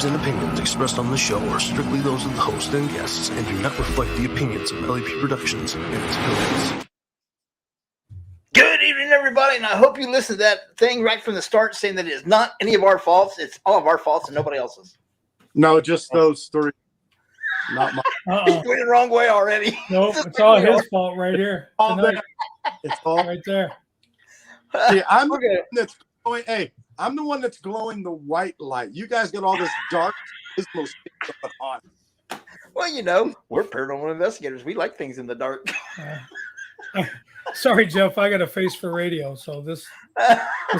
views and opinions expressed on the show are strictly those of the host and guests and do not reflect the opinions of LAP Productions and its affiliates. Good evening, everybody, and I hope you listened to that thing right from the start saying that it is not any of our faults. It's all of our faults and nobody else's. No, just those three. Not mine. He's going the wrong way already. Nope, it's all his fault right here. All Tonight. there. It's all Right there. See, I'm the one that's glowing. Hey, I'm the one that's glowing the white light. You guys got all this dark, dismal shit going on. Well, you know, we're paranormal investigators. We like things in the dark. Sorry, Jeff. I got a face for radio, so this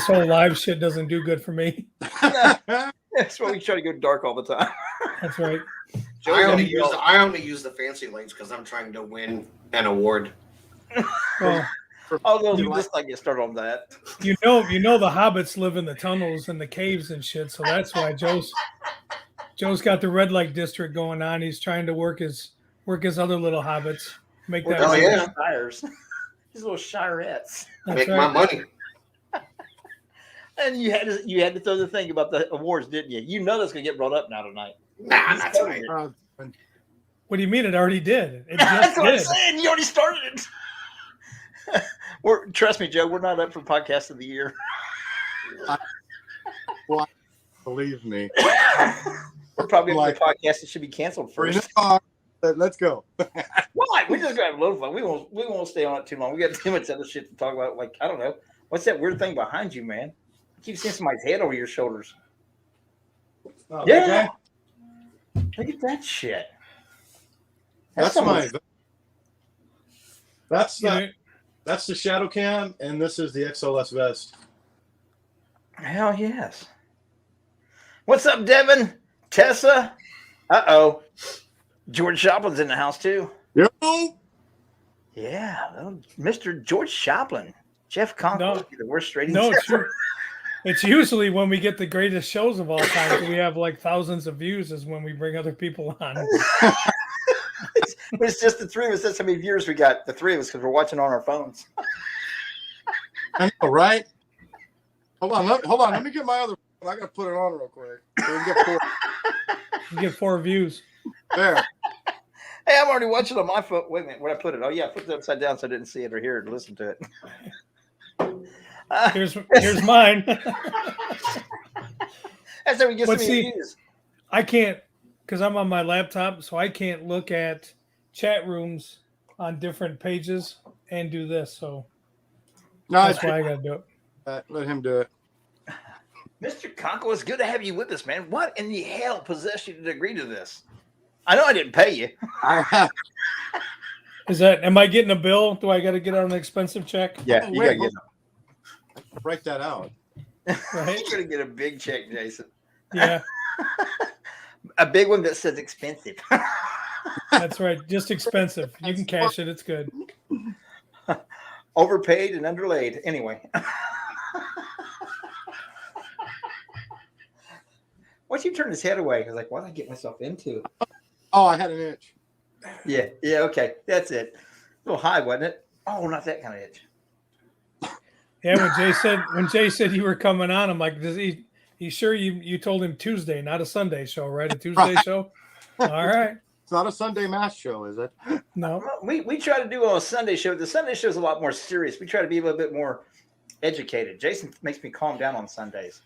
whole live shit doesn't do good for me. That's why we try to go dark all the time. That's right. I only use the fancy lights because I'm trying to win an award. Well, although you just like get started on that. you know the hobbits live in the tunnels and the caves and shit, so that's why Joe's got the red light district going on. He's trying to work his other little hobbits. Make that. Oh, yeah. Shires. These little shirettes. Make my money. And you had to throw the thing about the awards, didn't you? You know that's going to get brought up now tonight. Nah, not tonight. What do you mean? It already did. It That's just what I'm did. saying. You already started it. Trust me, Joe. We're not up for podcast of the year. Well, believe me. We're probably up for podcast that should be canceled first. Let's go. Why? We're just gonna have a little fun. We won't stay on it too long. We got too much other shit to talk about. Like, I don't know. What's that weird thing behind you, man? I keep seeing somebody's head over your shoulders. Oh, Yeah. Look at that shit. That's the shadow cam, and this is the XLS vest. Hell yes. What's up, Devin? Tessa? Uh-oh. George Shoplin's in the house, too. Yep. Yeah. Mr. George Shoplin. Jeff Konkel, the worst ratings ever. It's usually when we get the greatest shows of all time, we have like thousands of views is when we bring other people on. It's just the three of us. That's how many viewers we got. The three of us because we're watching on our phones. I know, right? Hold on. Let me get my other phone. I got to put it on real quick. So we can get 4. You get 4 views. There. Hey, I'm already watching on my phone. Wait a minute. Where'd I put it? Oh, yeah. I put it upside down so I didn't see it or hear it or listen to it. Here's mine. That's how we get some views. I can't, because I'm on my laptop, so I can't look at chat rooms on different pages and do this. So that's why I got to do it. Let him do it. Mr. Konkel, it's good to have you with us, man. What in the hell possessed you to agree to this? I know I didn't pay you. Am I getting a bill? Do I got to get on an expensive check? Yeah, you got to get Write that out. Right? You're going to get a big check, Jason. Yeah. A big one that says expensive. That's right. Just expensive. You can cash it. It's good. Overpaid and underlaid. Anyway. Why'd you turn his head away? I was like, what did I get myself into? Oh, I had an itch. Yeah, okay. That's it. A little high, wasn't it? Oh, not that kind of itch. Yeah, when Jay said you were coming on, I'm like, does he sure you told him Tuesday, not a Sunday show, right? A Tuesday show? All right. It's not a Sunday mass show, is it? No. We try to do a Sunday show. The Sunday show is a lot more serious. We try to be a little bit more educated. Jason makes me calm down on Sundays.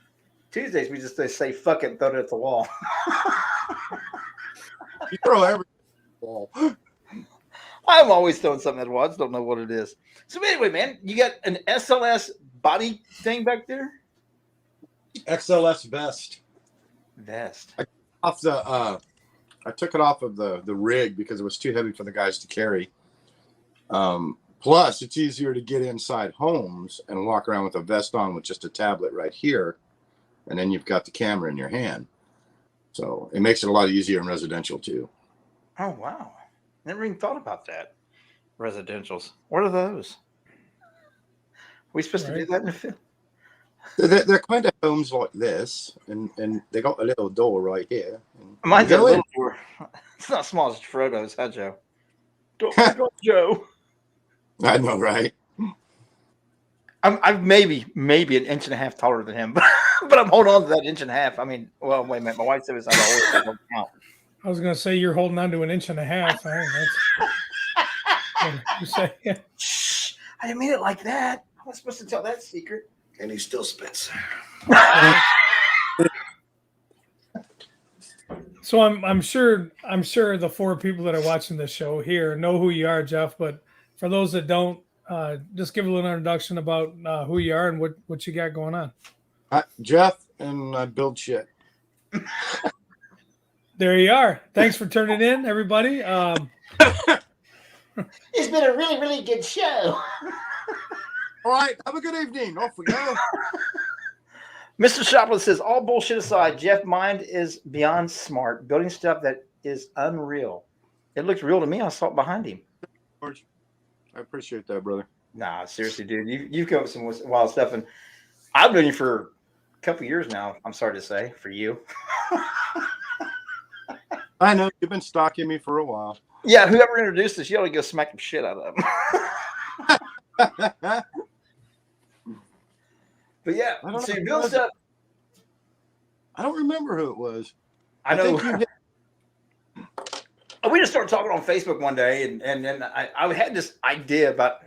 Tuesdays, we just say fuck it and throw it at the wall. You throw everything at the wall. I'm always throwing something at the wall. I just don't know what it is. So anyway, man, you got an SLS body thing back there? XLS vest. Vest. I took it off of the rig because it was too heavy for the guys to carry. Plus, it's easier to get inside homes and walk around with a vest on with just a tablet right here. And then you've got the camera in your hand. So it makes it a lot easier in residential too. Oh, wow. Never even thought about that. Residentials. What are those? Are we supposed to do that in the film? They're kind of homes like this, and they got a little door right here. Mine's got a little door. It's not as small as Frodo's, huh, Joe? Don't Joe. I know, right? I'm maybe an inch and a half taller than him, but I'm holding on to that inch and a half. I mean, well, wait a minute. My wife said it's not always count. I was going to say you're holding on to an inch and a half. You say, yeah. Shh, I didn't mean it like that. I was supposed to tell that secret. And he still spits. So I'm sure the 4 people that are watching the show here know who you are, Jeff. But for those that don't, just give a little introduction about who you are and what you got going on. Jeff, and I build shit. There you are. Thanks for turning in, everybody. It's been a really, really good show. All right, have a good evening. Off we go. Mr. Shoplin says, all bullshit aside, Jeff Mind is beyond smart, building stuff that is unreal. It looks real to me. I saw it behind him. George, I appreciate that, brother. Nah, seriously, dude. You've come up with some wild stuff, and I've known you for a couple of years now, I'm sorry to say, for you. I know. You've been stalking me for a while. Yeah, whoever introduced us, you ought to go smack the shit out of them. But yeah, so you build stuff. I don't remember who it was. I know. We just started talking on Facebook one day, and then I had this idea about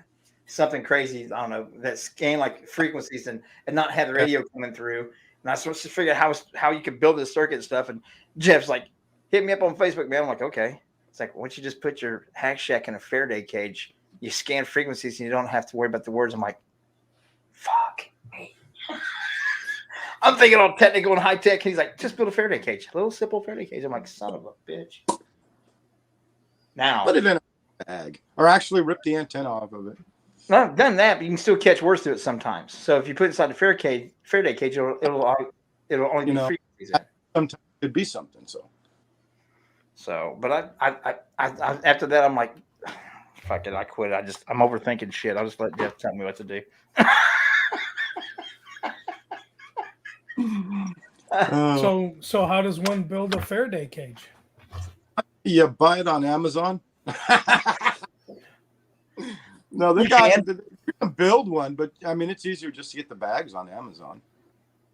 something crazy. I don't know, that scan like frequencies and not have the radio coming through. And I started to figure out how you could build this circuit and stuff. And Jeff's like, hit me up on Facebook, man. I'm like, okay. It's like, once you just put your hack shack in a Faraday cage, you scan frequencies and you don't have to worry about the words. I'm like, fuck. I'm thinking all technical and high tech. He's like, just build a Faraday cage, a little simple Faraday cage. I'm like, son of a bitch. Now, put it in a bag, or actually rip the antenna off of it. No, I've done that, but you can still catch words through it sometimes. So if you put it inside the Faraday cage, it'll only be frequencies. Sometimes it could be something. So, but I after that, I'm like, fuck it, I quit. I'm overthinking shit. I'll just let Jeff tell me what to do. So how does one build a Faraday cage? You buy it on Amazon. No, you can build one, but I mean, it's easier just to get the bags on Amazon.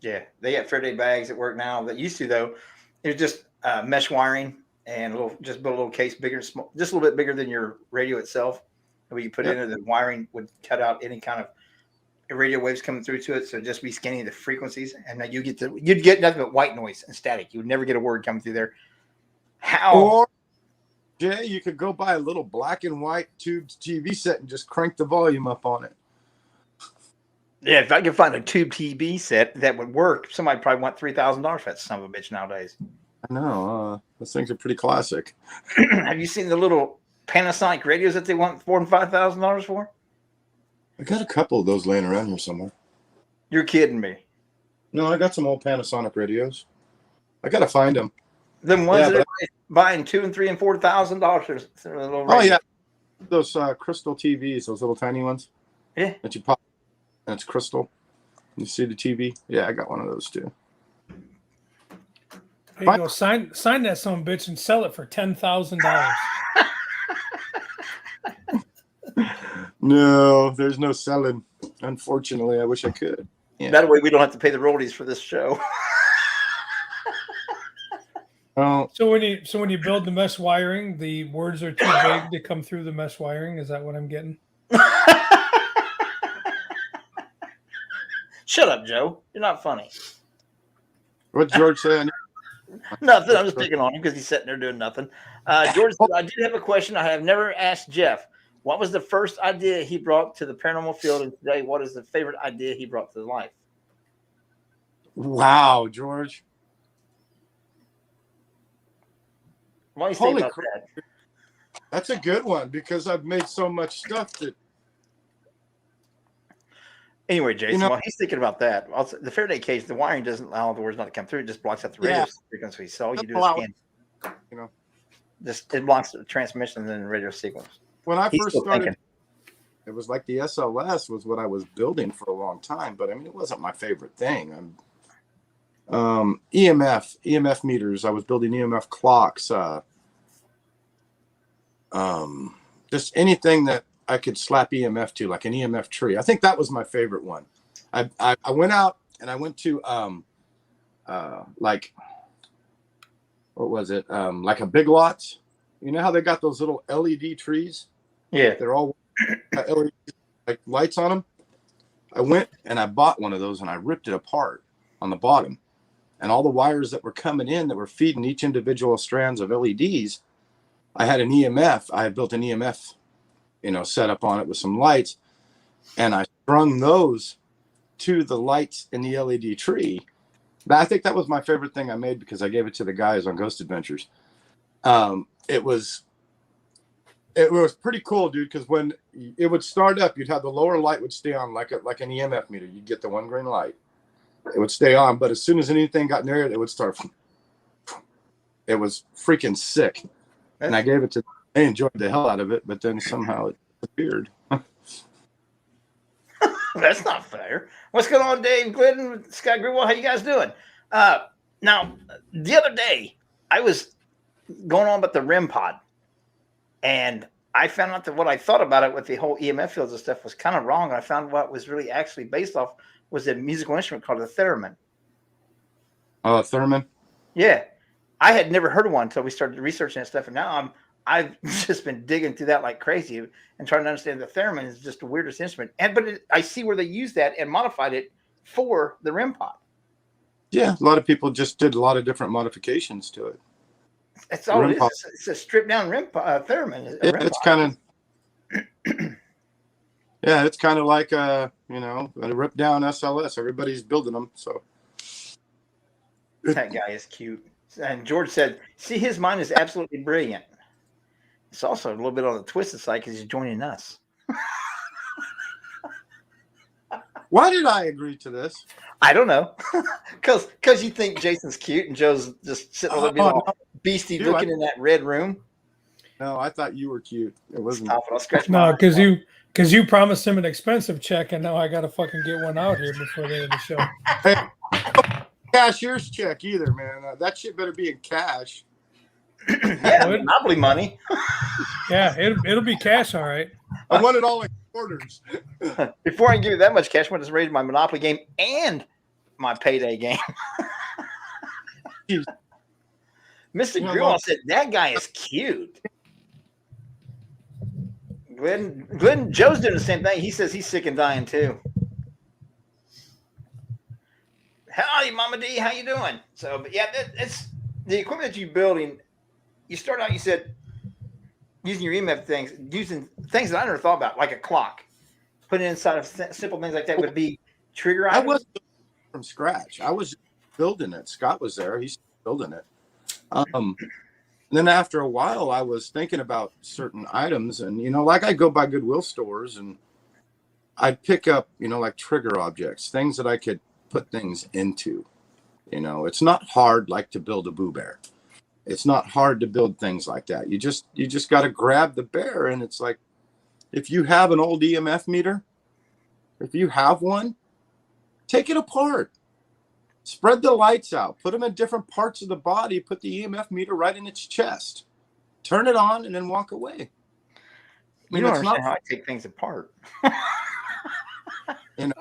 Yeah, they got Faraday bags at work now. That used to, though, it was just mesh wiring and just build a little case bigger, small, just a little bit bigger than your radio itself. And when you put it in, the wiring would cut out any kind of radio waves coming through to it, so just be scanning the frequencies, and then you'd get nothing but white noise and static. You would never get a word coming through there. Or Jay, you could go buy a little black and white tube TV set and just crank the volume up on it. Yeah, if I could find a tube TV set that would work, somebody probably want $3,000 for that son of a bitch nowadays. I know. Those things are pretty classic. Have you seen the little Panasonic radios that they want $4,000 and $5,000 for? I got a couple of those laying around here somewhere. You're kidding me. No, I got some old Panasonic radios. I got to find them. Them ones that are buying $2,000 and $3,000 and $4,000. Oh, yeah. Those crystal TVs, those little tiny ones. Yeah. That you pop, and it's crystal. You see the TV? Yeah, I got one of those too. There you go. Sign that son of a bitch and sell it for $10,000. No, there's no selling. Unfortunately, I wish I could. Yeah. That way we don't have to pay the royalties for this show. Oh. So when you build the mesh wiring, the words are too big to come through the mesh wiring. Is that what I'm getting? Shut up, Joe. You're not funny. What George said? Nothing. I'm just picking on him because he's sitting there doing nothing. George said, I did have a question I have never asked Jeff. What was the first idea he brought to the paranormal field? And today, what is the favorite idea he brought to life? Wow, George. Why do you say about that? That's a good one because I've made so much stuff that. Anyway, Jason, while he's thinking about that, also, the Faraday cage, the wiring doesn't allow the words not to come through. It just blocks out the radio frequency. So all you do is scan. Just it blocks the transmission and then the radio sequence. When I first started, it was like the SLS was what I was building for a long time, but I mean, it wasn't my favorite thing. EMF meters. I was building EMF clocks. Just anything that I could slap EMF to, like an EMF tree. I think that was my favorite one. I went out and I went to like, what was it? Like a Big Lots. You know how they got those little LED trees? Yeah. They're all LED like lights on them. I went and I bought one of those and I ripped it apart on the bottom. And all the wires that were coming in that were feeding each individual strands of LEDs, I had an EMF. I had built an EMF, set up on it with some lights. And I strung those to the lights in the LED tree. But I think that was my favorite thing I made because I gave it to the guys on Ghost Adventures. It was pretty cool, dude, because when it would start up, you'd have the lower light would stay on like an EMF meter. You'd get the one green light. It would stay on, but as soon as anything got near it, it would start. It was freaking sick. And I gave it to, they enjoyed the hell out of it, but then somehow it disappeared. That's not fair. What's going on, Dave Glidden, Scott Greenwald? How you guys doing? Now, the other day, I was going on about the REM pod, and I found out that what I thought about it with the whole EMF fields and stuff was kind of wrong. And I found what was really actually based off was a musical instrument called a theremin. Oh, a theremin? Yeah. I had never heard of one until we started researching that stuff. And now I've just been digging through that like crazy and trying to understand the theremin is just the weirdest instrument. But I see where they used that and modified it for the REM pod. Yeah, a lot of people just did a lot of different modifications to it. That's all it is. It's a stripped down theremin. It's kind of, yeah, it's kind of like a ripped down SLS. Everybody's building them. So that guy is cute. And George said, "See, his mind is absolutely brilliant." It's also a little bit on the twisted side because he's joining us. Why did I agree to this? I don't know, because you think Jason's cute and Joe's just sitting over there all beastie looking in that red room. No, I thought you were cute. It wasn't. Stop it! I'll scratch my because you promised him an expensive check, and now I got to fucking get one out here before the end of the show. Hey, cashier's check either, man. That shit better be in cash. Yeah, Monopoly money. Yeah, it'll be cash, all right. I want it all in quarters. Before I can give you that much cash, I want to raise my Monopoly game and my payday game. Mr. Grill said that guy is cute. Glenn, Joe's doing the same thing. He says he's sick and dying too. Howdy, Mama D. How you doing? So, but yeah, it's the equipment that you're building. You start out, you said, using your EMF things, using things that I never thought about, like a clock. Putting inside of simple things like that would be trigger items. I was from scratch. I was building it. Scott was there. He's building it. Then after a while, I was thinking about certain items, and like I go by Goodwill stores, and I'd pick up, like trigger objects, things that I could put things into. It's not hard like to build a Boo Bear. It's not hard to build things like that. You just got to grab the bear, and it's like, if you have an old EMF meter, if you have one, take it apart. Spread the lights out. Put them in different parts of the body. Put the EMF meter right in its chest. Turn it on and then walk away. You don't understand how I take things apart.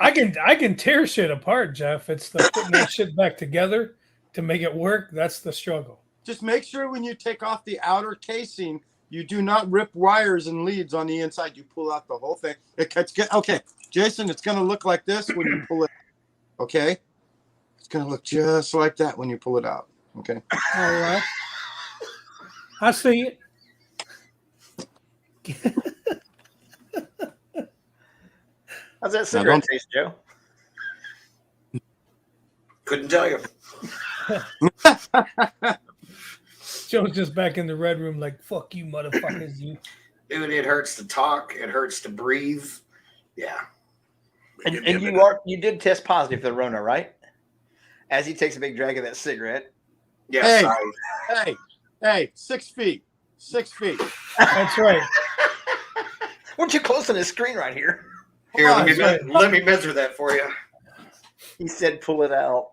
I can tear shit apart, Jeff. It's the putting that shit back together to make it work. That's the struggle. Just make sure when you take off the outer casing, you do not rip wires and leads on the inside. You pull out the whole thing. Okay, Jason, it's going to look like this when you pull it. Okay? It's going to look just like that when you pull it out. Okay? All right. I see it. How's that cigarette taste, Joe? Couldn't tell you. Joe's just back in the red room like, fuck you, motherfuckers. You. Dude, it hurts to talk. It hurts to breathe. Yeah. And you did test positive for the Rona, right? As he takes a big drag of that cigarette. Yes. Hey, 6 feet. 6 feet. That's right. Weren't you close on his screen right here? Here, let me measure that for you. He said, "Pull it out."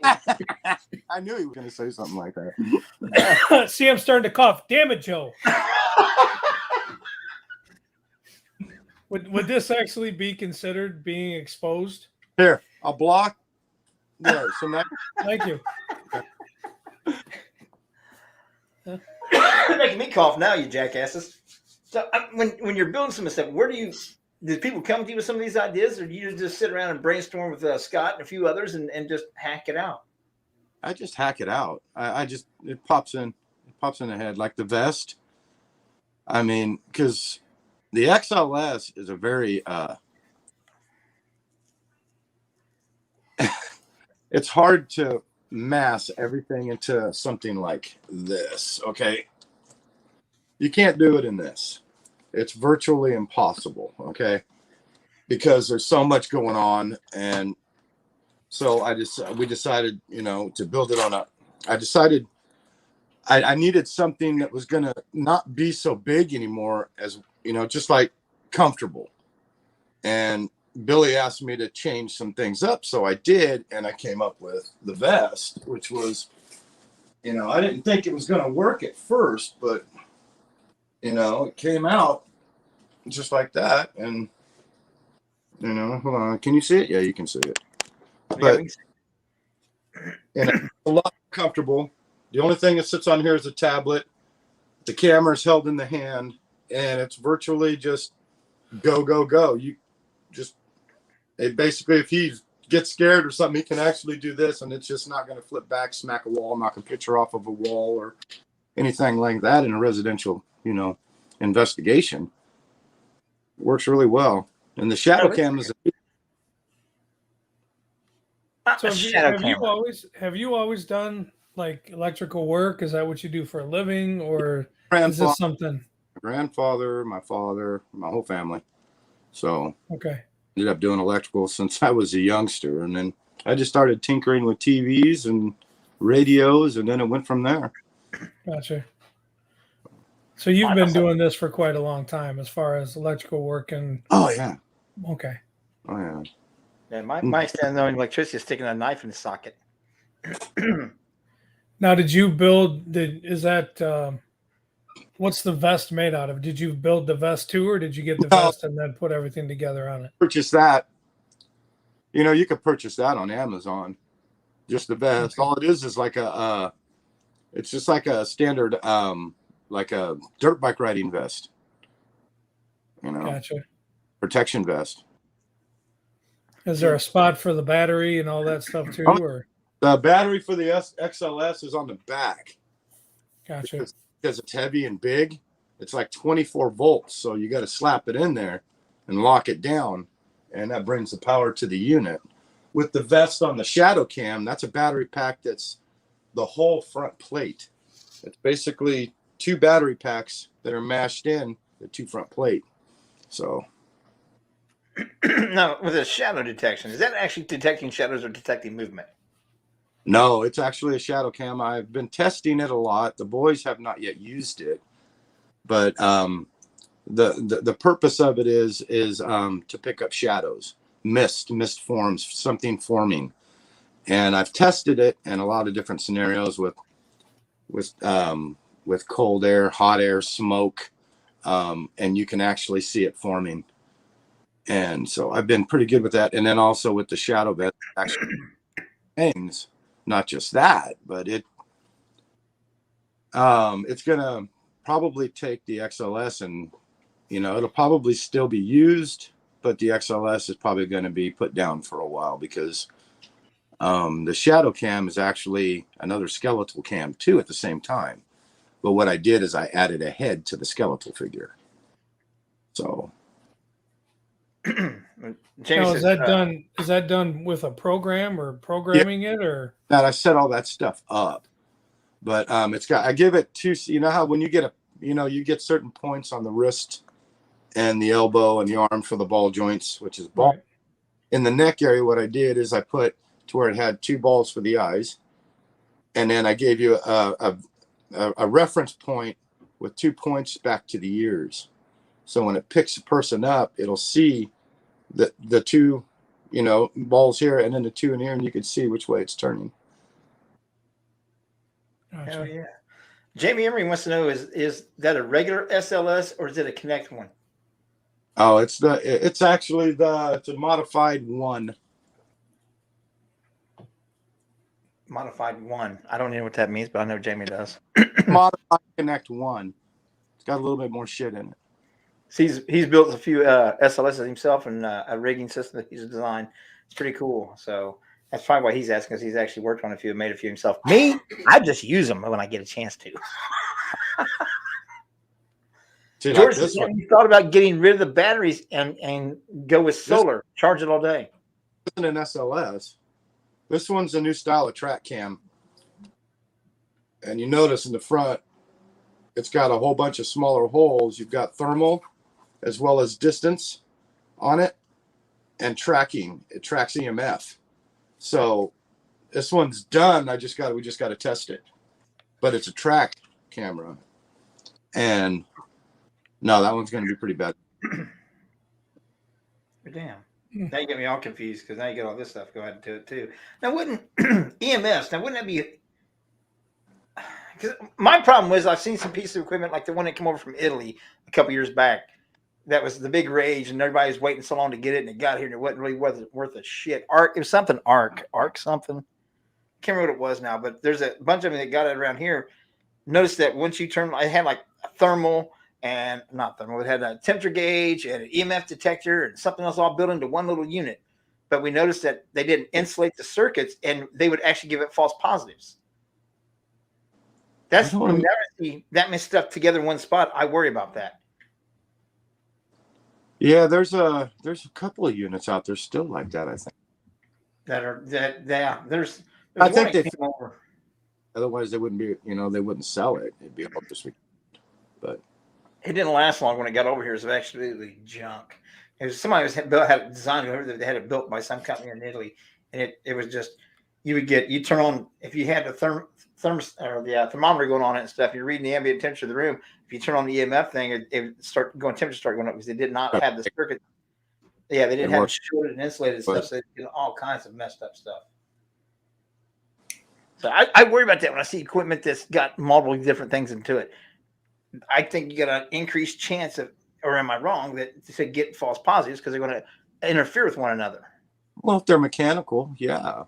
I knew he was going to say something like that. See, I'm starting to cough. Damn it, Joe. Would this actually be considered being exposed? Here, I'll block. There. So now Thank you. You're making me cough now, you jackasses. So when you're building some of this stuff, do people come to you with some of these ideas, or do you just sit around and brainstorm with Scott and a few others and just hack it out? I just hack it out. It pops in the head like the vest. I mean, because the XLS is a very it's hard to mass everything into something like this. Okay, you can't do it in this. It's virtually impossible. Okay, because there's so much going on, and so we decided, to build it on I decided I needed something that was going to not be so big anymore, as just like comfortable. And Billy asked me to change some things up, so I did, and I came up with the vest, which was, I didn't think it was going to work at first, but it came out just like that. And hold on, can you see it? Yeah, you can see it. But it's a lot comfortable. The only thing that sits on here is a tablet. The camera is held in the hand, and it's virtually just go, go, go. Basically, if he gets scared or something, he can actually do this, and it's just not going to flip back, smack a wall, knock a picture off of a wall, or anything like that in a residential, investigation. It works really well. And the shadow cam is So have you always done like electrical work? Is that what you do for a living, or is this something? My grandfather, my father, my whole family. So okay, ended up doing electrical since I was a youngster, and then I just started tinkering with TVs and radios, and then it went from there. Gotcha. So you've been doing this for quite a long time, as far as electrical work and. Oh yeah. Okay. Oh yeah. Yeah, my extent knowing electricity is sticking a knife in the socket. Now, did you build? Is that what's the vest made out of? Did you build the vest too, or did you get the vest and then put everything together on it? Purchase that. You could purchase that on Amazon. Just the vest. Okay. All it is like it's just like a standard, like a dirt bike riding vest. Gotcha. Protection vest. Is there a spot for the battery and all that stuff too, or? The battery for the XLS is on the back. Gotcha. Because it's heavy and big. It's like 24 volts, so you got to slap it in there and lock it down, and that brings the power to the unit. With the vest on the shadow cam, that's a battery pack that's the whole front plate. It's basically 2 battery packs that are mashed in the 2 front plate. So. Now, with a shadow detection, is that actually detecting shadows or detecting movement? No, it's actually a shadow cam. I've been testing it a lot. The boys have not yet used it, but the purpose of it is to pick up shadows, mist forms, something forming. And I've tested it in a lot of different scenarios with cold air, hot air, smoke, and you can actually see it forming. And so I've been pretty good with that. And then also with the shadow vest, actually things, not just that, but it's going to probably take the XLS and, it'll probably still be used, but the XLS is probably going to be put down for a while because the shadow cam is actually another skeletal cam too at the same time. But what I did is I added a head to the skeletal figure. So. Jamie now, says, is that done with a program or programming it, or that I set all that stuff up, but I give it 2, how when you get you get certain points on the wrist and the elbow and the arm for the ball joints, which is ball. Right. In the neck area, what I did is I put to where it had 2 balls for the eyes, and then I gave you a reference point with 2 points back to the ears. So when it picks a person up, it'll see the 2, balls here and then the 2 in here, and you can see which way it's turning. Gotcha. Hell yeah. Jamie Emery wants to know, is that a regular SLS or is it a Connect one? Oh, it's actually it's a modified 1. Modified 1. I don't know what that means, but I know Jamie does. Modified Connect 1. It's got a little bit more shit in it. So he's built a few SLSs himself and a rigging system that he's designed. It's pretty cool. So that's probably why he's asking, because he's actually worked on a few and made a few himself. Me, I just use them when I get a chance to. See, George, like this one. you thought about getting rid of the batteries and go with solar, charge it all day. This isn't an SLS. This one's a new style of track cam. And you notice in the front, it's got a whole bunch of smaller holes. You've got thermal as well as distance on it and tracking. It tracks EMF. So this one's done. We just got to test it. But it's a track camera. And no, that one's going to be pretty bad. Damn. Now you get me all confused because now you get all this stuff. Go ahead and do it too. Now, wouldn't EMS? Now, wouldn't that be? Because my problem was I've seen some pieces of equipment like the one that came over from Italy a couple years back. That was the big rage, and everybody was waiting so long to get it, and it got here, and it wasn't worth a shit. It was something arc something. Can't remember what it was now, but there's a bunch of them that got it around here. Notice that once you turn, it had like a thermal. And not thermal, it had a temperature gauge and an EMF detector and something else all built into one little unit. But we noticed that they didn't insulate the circuits, and they would actually give it false positives. That's when you never see that much stuff together in one spot. I worry about that. Yeah, there's a couple of units out there still like that, I think. There's I think they over. Otherwise they wouldn't be, they wouldn't sell it. It'd be all just, but it didn't last long when it got over here. It was absolutely junk. It was somebody had it designed. They had it built by some company in Italy, and it was just you turn on if you had the thermometer going on it and stuff. You're reading the ambient temperature of the room. If you turn on the EMF thing, it start going up because they did not have the circuit. Yeah, they didn't have it shorted and insulated stuff. So they did all kinds of messed up stuff. So I worry about that when I see equipment that's got multiple different things into it. I think you got an increased chance of, or am I wrong, that to get false positives because they're going to interfere with one another. Well, if they're mechanical, yeah.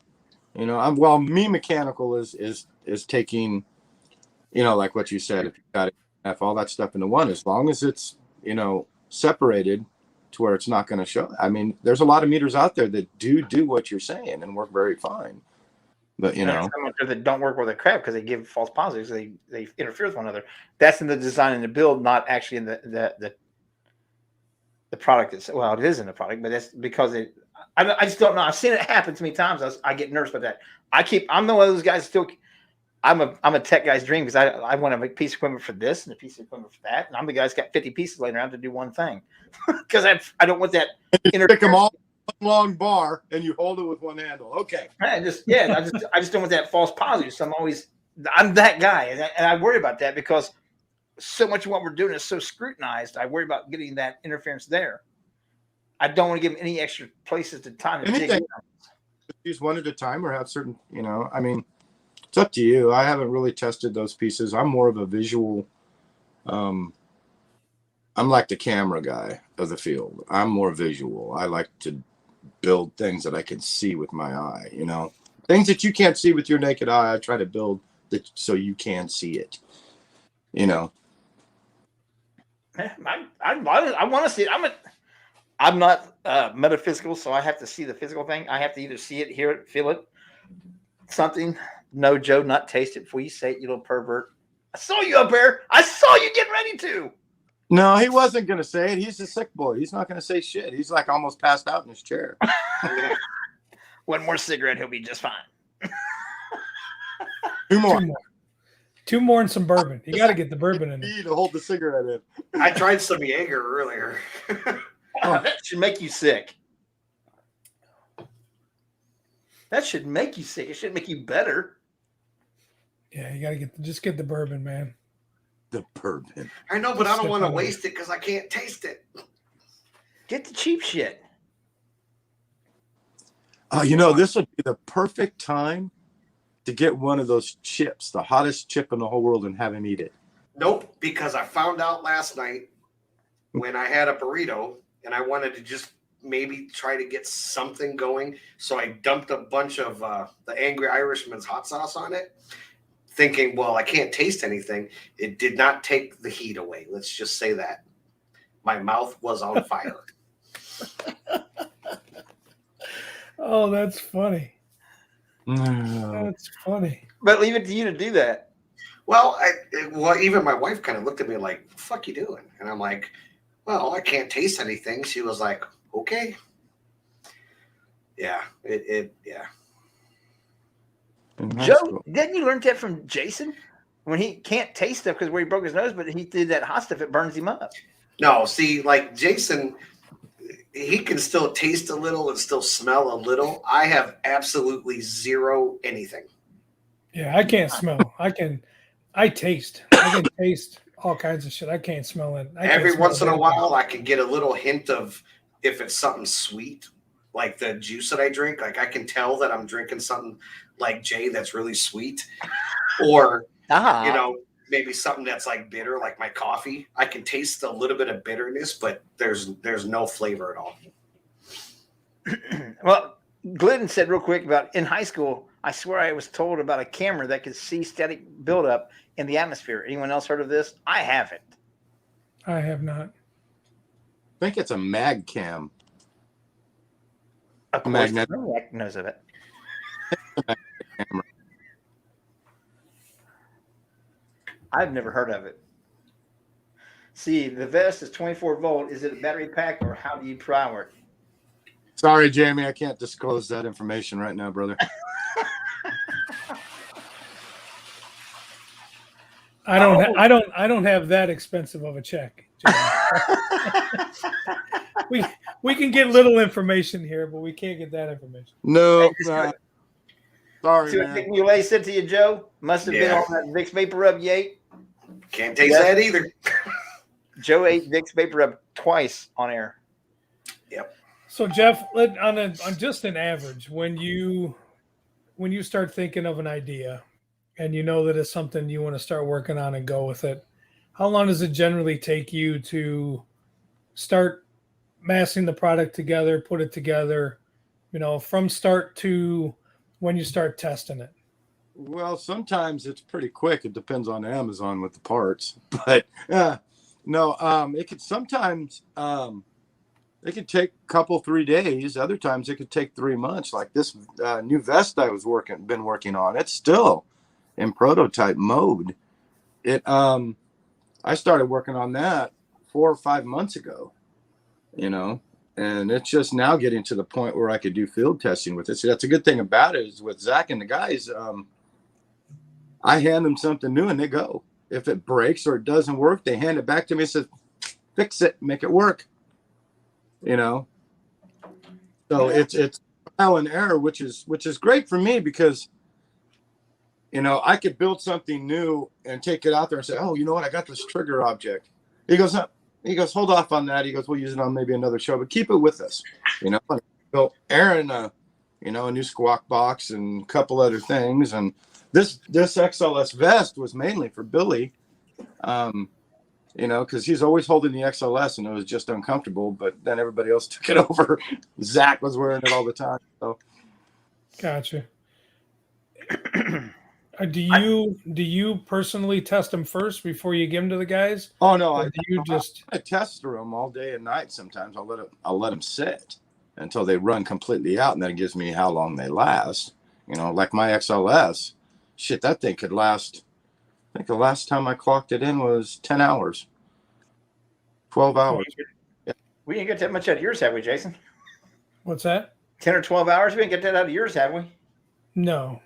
Me mechanical is taking, like what you said, if you got to all that stuff into one, as long as it's, separated to where it's not going to show. I mean, there's a lot of meters out there that do what you're saying and work very fine. But that don't work with the crap because they give false positives. They interfere with one another. That's in the design and the build, not actually in the product. It is in the product, but that's because I just don't know. I've seen it happen to me times. I get nervous about that. I'm one of those guys still. I'm a tech guy's dream because I want a piece of equipment for this and a piece of equipment for that, and I'm the guy that's got 50 pieces laying around to do one thing because I don't want that. Pick them all. Long bar and you hold it with one handle. Okay. I just don't want that false positive. So I'm that guy, and I worry about that because so much of what we're doing is so scrutinized. I worry about getting that interference there. I don't want to give them any extra places to time to dig in. Use one at a time or have certain, I mean, it's up to you. I haven't really tested those pieces. I'm more of a visual. I'm like the camera guy of the field. I'm more visual. I like to build things that I can see with my eye, things that you can't see with your naked eye. I try to build that so you can see it, I want to see it. I'm not metaphysical, so I have to see the physical thing. I have to either see it, hear it, feel it, something. No, Joe, not taste it before you say it, you little pervert. I saw you up there. I saw you getting ready to. No, he wasn't going to say it. He's a sick boy. He's not going to say shit. He's like almost passed out in his chair. One more cigarette, he'll be just fine. Two more and some bourbon. You got to get the bourbon in there. To hold the cigarette in. I tried some Jaeger earlier. That should make you sick. That should make you sick. It should make you better. Yeah, you got to get the bourbon, man. The bourbon. I know, but I don't want to waste it because I can't taste it. Get the cheap shit. This would be the perfect time to get one of those chips, the hottest chip in the whole world, and have him eat it. Nope, because I found out last night when I had a burrito and I wanted to just maybe try to get something going. So I dumped a bunch of the Angry Irishman's hot sauce on it, thinking, well, I can't taste anything. It did not take the heat away. Let's just say that. My mouth was on fire. Oh, that's funny. That's funny. But leave it to you to do that. Well, even my wife kind of looked at me like, "The fuck you doing?" And I'm like, "Well, I can't taste anything." She was like, "Okay." Yeah, yeah. Joe, didn't you learn that from Jason when he can't taste stuff because where he broke his nose, but he did that hot stuff, it burns him up. No, see, like Jason, he can still taste a little and still smell a little. I have absolutely zero anything. Yeah, I can't smell. I taste. I can taste all kinds of shit. I can't smell it. Every once in a while, I can get a little hint of if it's something sweet, like the juice that I drink. Like I can tell that I'm drinking something like Jay that's really sweet, or you know, maybe something that's like bitter, like my coffee. I can taste a little bit of bitterness, but there's no flavor at all. Well, Glidden said real quick about in high school, I swear I was told about a camera that could see static buildup in the atmosphere. Anyone else heard of this? I haven't. I have not. I think it's a mag cam. Of course, Magnet. Maniac knows of it. I've never heard of it. See, the vest is 24 volt. Is it a battery pack or how do you power it? Sorry, Jamie, I can't disclose that information right now, brother. I don't have that expensive of a check. we can get little information here, but we can't get that information. No, Sorry, sorry, what man. Nick Muley said to you, Joe? Must have been on that Vicks Vapor Rub you ate. Can't taste that either. Joe ate Vicks Vapor Rub twice on air. Yep. So Jeff, on just an average, when you start thinking of an idea and you know that it's something you want to start working on and go with it, how long does it generally take you to start massing the product together, put it together, from start to when you start testing it? Well, sometimes it's pretty quick. It depends on Amazon with the parts, but no, it could sometimes it could take a couple, 3 days. Other times it could take 3 months. Like this new vest I was been working on, it's still in prototype mode. I started working on that 4 or 5 months ago, and it's just now getting to the point where I could do field testing with it. So that's a good thing about it is with Zach and the guys, I hand them something new and they go. If it breaks or it doesn't work, they hand it back to me and say, fix it, make it work. So it's trial and error, which is great for me because, I could build something new and take it out there and say, oh, you know what? I got this trigger object. He goes, hold off on that. He goes, we'll use it on maybe another show, but keep it with us. So Aaron, a new squawk box and a couple other things. And this XLS vest was mainly for Billy, because he's always holding the XLS and it was just uncomfortable, but then everybody else took it over. Zach was wearing it all the time. So. Gotcha. Do you personally test them first before you give them to the guys? Oh no, I test through them all day and night. Sometimes I'll let them sit until they run completely out, and then it gives me how long they last. Like my XLS, shit, that thing could last. I think the last time I clocked it in was 10 hours, 12 hours. Yeah. We didn't get that much out of yours, have we, Jason? What's that? 10 or 12 hours? We didn't get that out of yours, have we? No.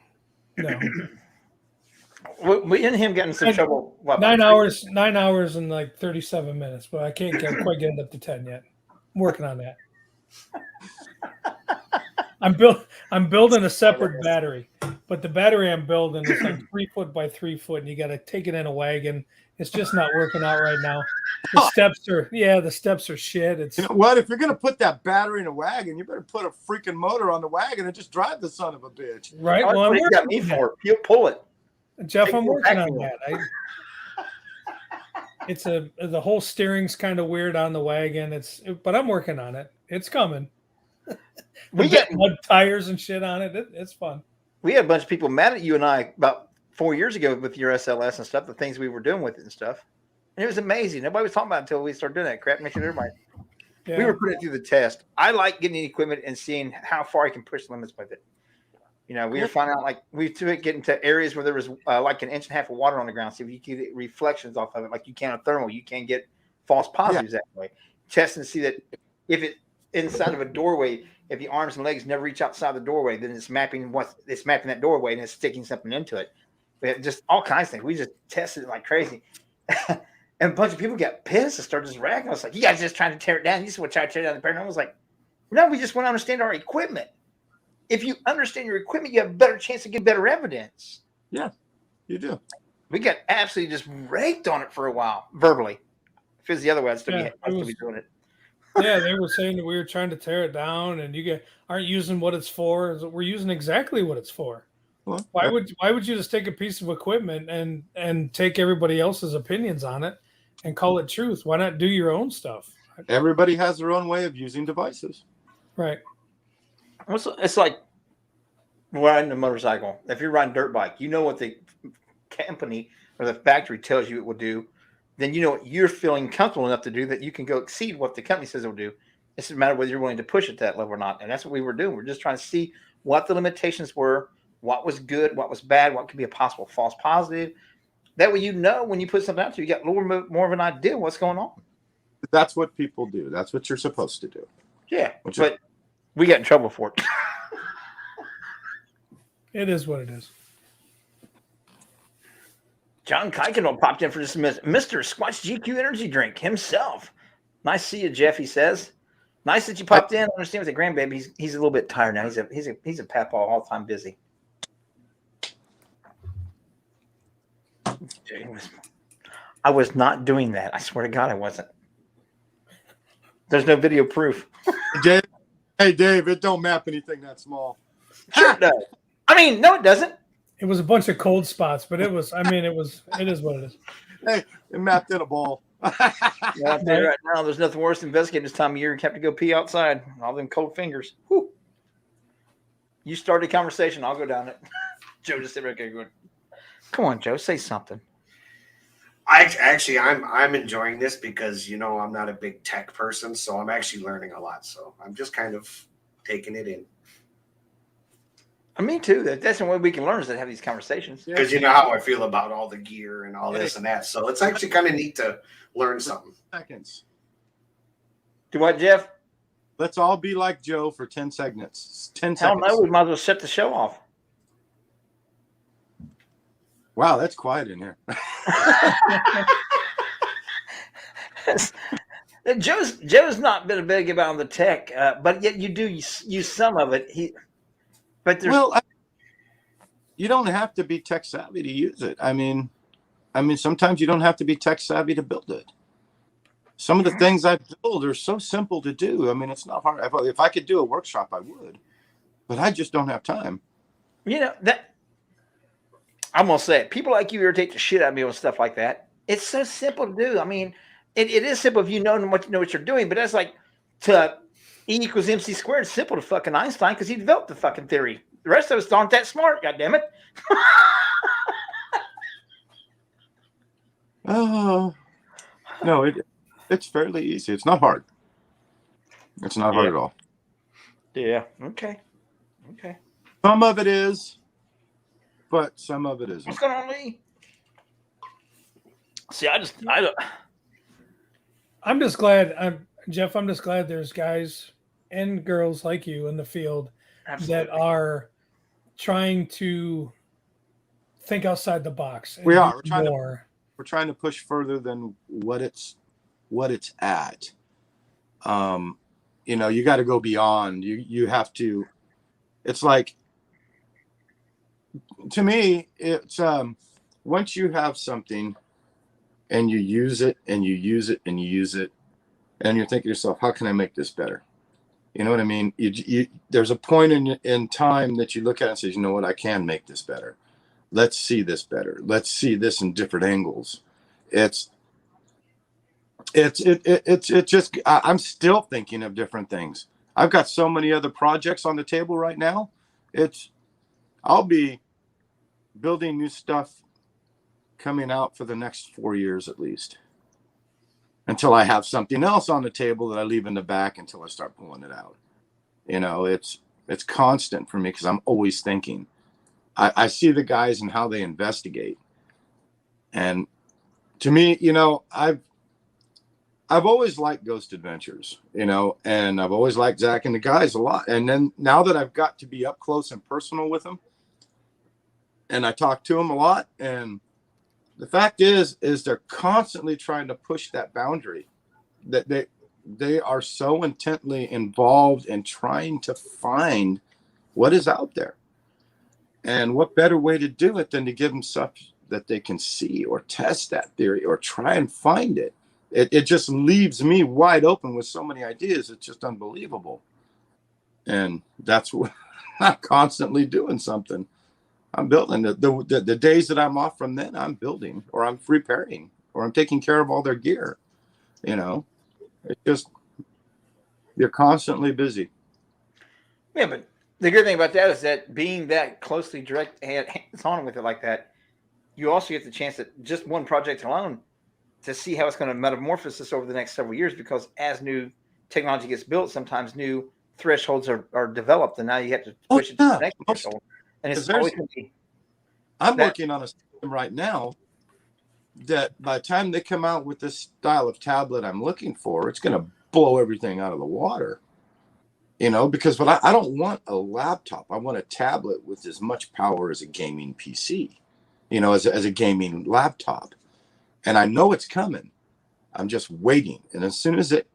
We and him getting some trouble. What, 9 hours and like 37 minutes, but I can't quite get it up to 10 yet. I'm working on that. I'm building a separate battery, but the battery I'm building is like 3 foot by 3 foot, and you got to take it in a wagon. It's just not working out right now. The steps are shit. It's what? If you're gonna put that battery in a wagon, you better put a freaking motor on the wagon and just drive the son of a bitch. Right. Well, I'm working on that. Pull it. Jeff, I'm working on that. the whole steering's kind of weird on the wagon. But I'm working on it. It's coming. We We get get mud tires and shit on it. It's fun. we had a bunch of people mad at you and I about 4 years ago with your SLS and stuff, the things we were doing with it and stuff. And it was amazing. Nobody was talking about it until we started doing that crap. Making everybody. Yeah. We were putting it through the test. I like getting equipment and seeing how far I can push limits with it. You know, we were finding out like we took get into areas where there was like an inch and a half of water on the ground. See if you can get reflections off of it, like you can a thermal. You can get false positives that way. Test and see that if it inside of a doorway, if the arms and legs never reach outside the doorway, then it's mapping that doorway and it's sticking something into it. We had just all kinds of things. We just tested it like crazy. And a bunch of people got pissed and started just ragging. I was like, you guys just trying to tear it down. You just want to try to tear down the paranormal. I was like, no, we just want to understand our equipment. If you understand your equipment, you have a better chance to get better evidence. Yeah, you do. We got absolutely just raked on it for a while, verbally. If it was the other way, I'd still be doing it. Yeah, they were saying that we were trying to tear it down, and you aren't using what it's for. We're using exactly what it's for. Well, Why would you just take a piece of equipment and take everybody else's opinions on it and call it truth? Why not do your own stuff? everybody has their own way of using devices. Right. It's like riding a motorcycle. If you're riding a dirt bike, you know what the company or the factory tells you it will do. Then you know what you're feeling comfortable enough to do that you can go exceed what the company says it will do. It's just a matter of whether you're willing to push it to that level or not. And that's what we were doing. We're just trying to see what the limitations were, what was good, what was bad, what could be a possible false positive. That way, you know, when you put something out there, you got a little bit more of an idea of what's going on. That's what people do. That's what you're supposed to do. Yeah, but we got in trouble for it. It is what it is. John Kuykendall popped in for just a minute. Mr. Squatch GQ Energy Drink himself. Nice to see you, Jeff, he says. Nice that you popped in. I understand with the grandbaby, he's a little bit tired now. He's a papa all the time busy. I was not doing that. I swear to God I wasn't. There's no video proof. Dave, hey, Dave, it don't map anything that small. Sure it does. I mean, no, it doesn't. It was a bunch of cold spots, but it is what it is. Hey, it mapped in a ball. Yeah, I'll tell you right now, there's nothing worse than investigating this time of year. You have to go pee outside. All them cold fingers. Whew. You start a conversation, I'll go down it. Joe just sit right there going, come on, Joe, say something. I'm enjoying this because, I'm not a big tech person, so I'm actually learning a lot. So I'm just kind of taking it in. Me too. That's the way we can learn is to have these conversations. Because you know how I feel about all the gear and all this and that. So it's actually kind of neat to learn something. Seconds. Do what, Jeff? Let's all be like Joe for 10 seconds. 10 Hell seconds. no, we might as well shut the show off. Wow, that's quiet in here. Joe's not been big about the tech, but yet you do use some of it. You don't have to be tech savvy to use it. I mean, sometimes you don't have to be tech savvy to build it. Some of the things I build are so simple to do. I mean, it's not hard. If I could do a workshop, I would, but I just don't have time. That I'm gonna say it. People like you irritate the shit out of me with stuff like that. It's so simple to do. I mean, it is simple if you know what you're doing, but that's like to E equals MC squared. It's simple to fucking Einstein because he developed the fucking theory. The rest of us aren't that smart. God damn it. Oh no, it's fairly easy. It's not hard. It's not hard at all. Yeah. Okay. Some of it is, but some of it isn't. What's going on, Lee? See, I'm just glad, Jeff. I'm just glad there's guys and girls like you in the field that are trying to think outside the box. We are. We're trying to push further than what it's at. You got to go beyond. You have to. It's like, to me, it's once you have something and you use it and you use it and you use it, and you're thinking to yourself, how can I make this better? You know what I mean? There's a point in time that you look at and say, you know what, I can make this better. Let's see this better. Let's see this in different angles. It's just I'm still thinking of different things. I've got so many other projects on the table right now. I'll be building new stuff coming out for the next 4 years at least, until I have something else on the table that I leave in the back until I start pulling it out. It's constant for me because I'm always thinking. I see the guys and how they investigate, and to me, I've always liked Ghost Adventures, and I've always liked Zach and the guys a lot. And then now that I've got to be up close and personal with them, and I talk to them a lot, and the fact is they're constantly trying to push that boundary, that they are so intently involved in trying to find what is out there. And what better way to do it than to give them stuff that they can see or test that theory or try and find it. It just leaves me wide open with so many ideas. It's just unbelievable. And that's what I'm constantly doing something. I'm building the days that I'm off from then, I'm building, or I'm repairing, or I'm taking care of all their gear. It's just, you're constantly busy. Yeah, but the good thing about that is that being that closely direct hands-on with it like that, you also get the chance that just one project alone to see how it's going to metamorphosis over the next several years, because as new technology gets built, sometimes new thresholds are developed, and now you have to push it to the next threshold. And it's always going to be. I'm working on a system right now that by the time they come out with this style of tablet I'm looking for, it's going to blow everything out of the water. Because I don't want a laptop. I want a tablet with as much power as a gaming PC, as a gaming laptop. And I know it's coming. I'm just waiting. And as soon as it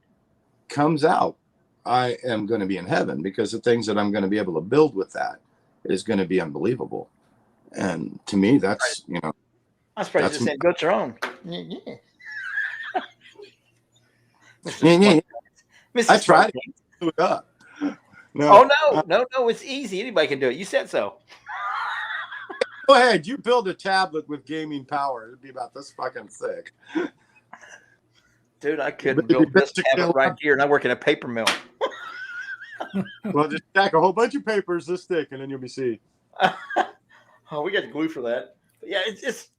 comes out, I am going to be in heaven, because the things that I'm going to be able to build with that is going to be unbelievable. And to me, that's, I'm surprised you said built your own. Yeah. I tried to do it up. No. Oh, no, it's easy. Anybody can do it. You said so. Go ahead. You build a tablet with gaming power. It'd be about this fucking thick. Dude, I couldn't build this tablet right here, and I work in a paper mill. Well, just stack a whole bunch of papers this thick, and then you'll be seeing. Oh, we got the glue for that. But yeah, it's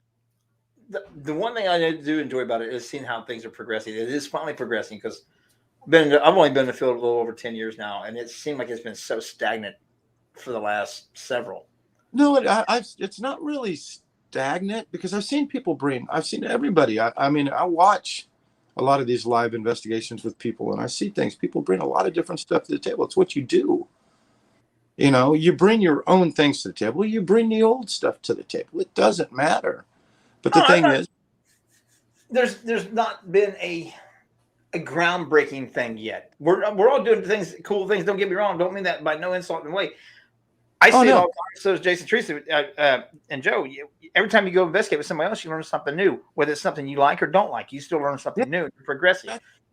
the one thing I do enjoy about it is seeing how things are progressing. It is finally progressing, because I've only been in the field a little over 10 years now, and it seemed like it's been so stagnant for the last several. No, it's not really stagnant, because I've seen everybody. I mean, I watch a lot of these live investigations with people, and I see things. People bring a lot of different stuff to the table. It's what you do. You bring your own things to the table. You bring the old stuff to the table. It doesn't matter. But the thing is, there's not been a groundbreaking thing yet. We're all doing cool things. Don't get me wrong. Don't mean that by no insult in a way. I see it all the time. So does Jason, Teresa, and Joe. Every time you go investigate with somebody else, you learn something new. Whether it's something you like or don't like, you still learn something new. You're progressing,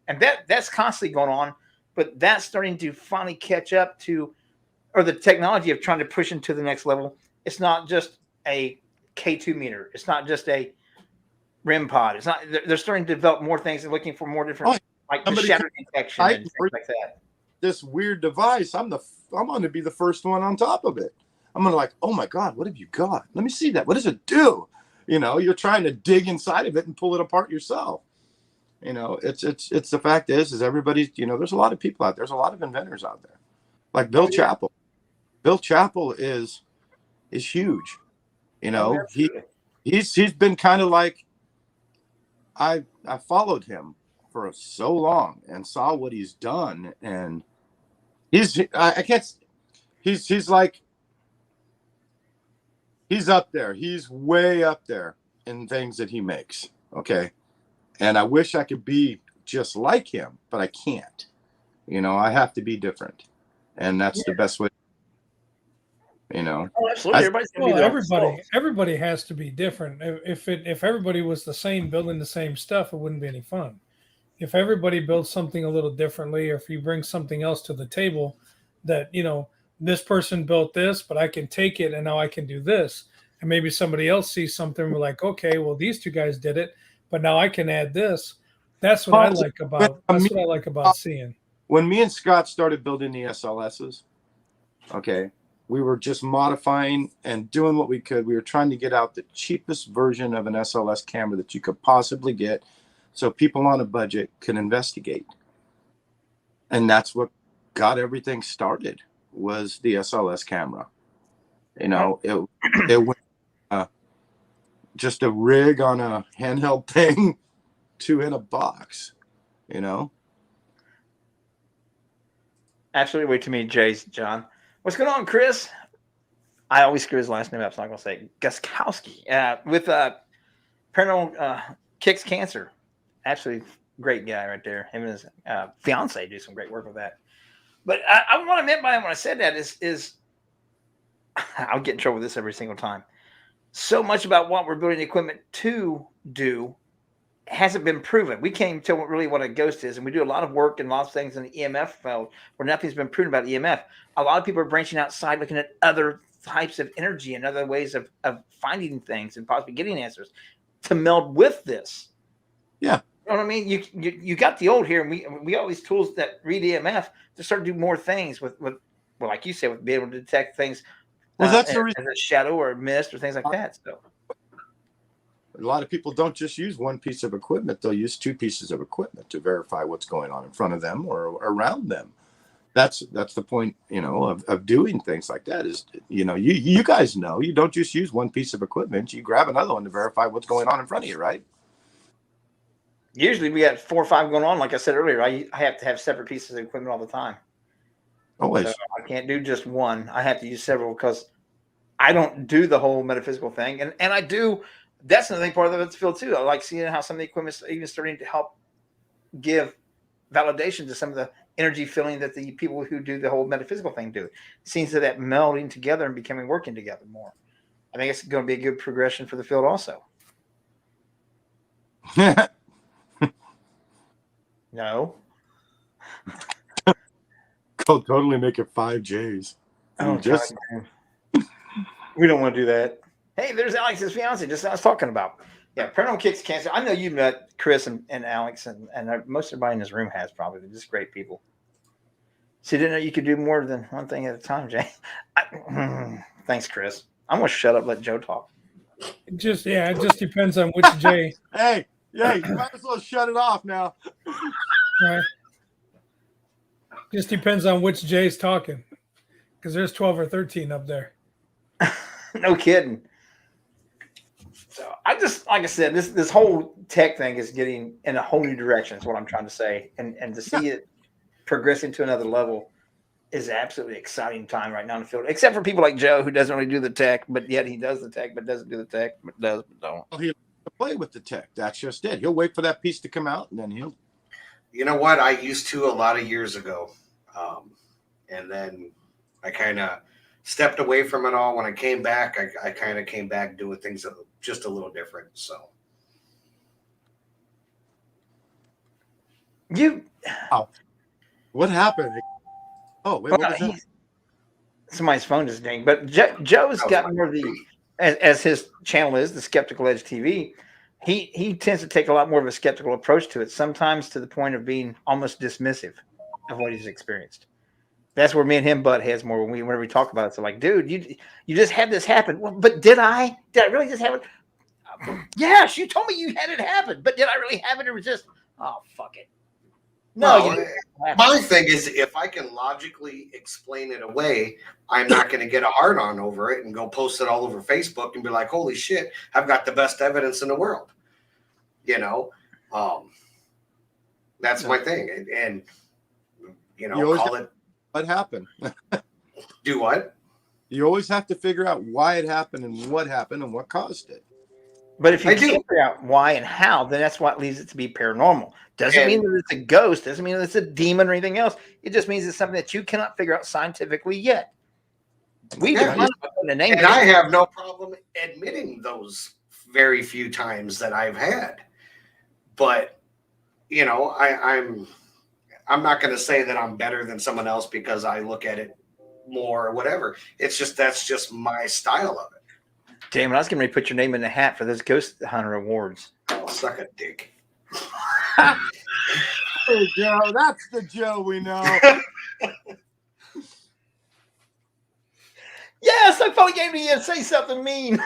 and that's constantly going on. But that's starting to finally catch up to, or the technology of trying to push into the next level. It's not just a K2 meter. It's not just a REM pod. It's not. They're starting to develop more things and looking for more different, like the shadow detection and things like that. This weird device. I'm going to be the first one on top of it. I'm going to like, oh my God, what have you got? Let me see that. What does it do? You're trying to dig inside of it and pull it apart yourself. It's the fact is everybody's, there's a lot of people out there. There's a lot of inventors out there. Like Bill Chappell. Bill Chappell is huge. He's been kind of like, I followed him for so long and saw what he's done, and he's up there. He's way up there in things that he makes. Okay. And I wish I could be just like him, but I can't. I have to be different. And that's the best way. Oh, absolutely. Everybody has to be different. If everybody was the same, building the same stuff, it wouldn't be any fun. If everybody builds something a little differently, or if you bring something else to the table that, this person built this, but I can take it and now I can do this. And maybe somebody else sees something, we're like, okay, well, these two guys did it, but now I can add this. That's what I like about. That's what I like about seeing. When me and Scott started building the SLSs, okay, we were just modifying and doing what we could. We were trying to get out the cheapest version of an SLS camera that you could possibly get, so people on a budget can investigate. And that's what got everything started, was the SLS camera. You know, it went just a rig on a handheld thing to in a box, you know. Absolutely. Wait to meet Jay's John. What's going on, Chris? I always screw his last name up, so I'm going to say Guskowski with Paranormal Kicks Cancer. Absolutely great guy right there. Him and his fiance do some great work with that. But what I meant by it when I said that is I'll get in trouble with this every single time. So much about what we're building the equipment to do hasn't been proven. We can't even tell really what a ghost is, and we do a lot of work and lots of things in the EMF field where nothing's been proven about EMF. A lot of people are branching outside, looking at other types of energy and other ways of finding things and possibly getting answers to meld with this. Yeah. You know what I mean? You got the old here, and we all these tools that read EMF to start to do more things with well, like you said, with being able to detect things. Well, that's the reason. As a shadow or a mist or things like that. So a lot of people don't just use one piece of equipment; they'll use two pieces of equipment to verify what's going on in front of them or around them. That's the point, you know, of doing things like that. Is, you know, you guys know, you don't just use one piece of equipment; you grab another one to verify what's going on in front of you, right? Usually we got 4 or 5 going on. Like I said earlier, I have to have separate pieces of equipment all the time. Always. So I can't do just one. I have to use several because I don't do the whole metaphysical thing. And I do. That's another thing part of the field too. I like seeing how some of the equipment is even starting to help give validation to some of the energy feeling that the people who do the whole metaphysical thing do. It seems that melding together and becoming working together more. I think it's going to be a good progression for the field also. No. I'll totally make it 5 J's. Oh, just we don't want to do that. Hey, there's Alex's fiance, just I was talking about. Yeah, Paranormal Kicks Cancer. I know you've met Chris and Alex, and most everybody in this room has probably. They're just great people. So you didn't know you could do more than one thing at a time, Jay. Thanks, Chris. I'm going to shut up, let Joe talk. It just depends on which Jay. Hey, you might as well shut it off now. Right. Just depends on which Jay's talking, because there's 12 or 13 up there. No kidding. So I just, like I said, this whole tech thing is getting in a whole new direction is what I'm trying to say. And to see it progressing to another level is absolutely exciting time right now in the field, except for people like Joe, who doesn't really do the tech, but yet he does the tech, but doesn't do the tech, but does, but don't. Well, he'll play with the tech. That's just it. He'll wait for that piece to come out, and then he'll. You know what? I used to a lot of years ago. And then I kind of stepped away from it all. When I came back, I kind of came back doing things just a little different. So. What happened? Oh, wait, what was that? Somebody's phone just dinged. But Joe's got more of the, as his channel is, the Skeptical Edge TV, he tends to take a lot more of a skeptical approach to it, sometimes to the point of being almost dismissive of what he's experienced. That's where me and him butt heads more whenever we talk about it. So like, dude, you just had this happen. Well, but did I really just have it? Yes, you told me you had it happen, but did I really have it? Or was just, oh, fuck it. No, my thing is, if I can logically explain it away, I'm not going to get a hard on over it and go post it all over Facebook and be like, holy shit, I've got the best evidence in the world. You know, that's my thing. And you know, call it. What happened? Do what? You always have to figure out why it happened and what caused it. But if you can't figure out why and how, then that's what leads it to be paranormal. Doesn't mean that it's a ghost. Doesn't mean that it's a demon or anything else. It just means it's something that you cannot figure out scientifically yet. And I have no problem admitting those very few times that I've had. But, you know, I'm not going to say that I'm better than someone else because I look at it more or whatever. It's just, that's just my style of it. Damn, I was going to put your name in the hat for those Ghost Hunter Awards. Oh, suck a dick. Hey, Joe, that's the Joe we know. Yes, I finally came to you and say something mean.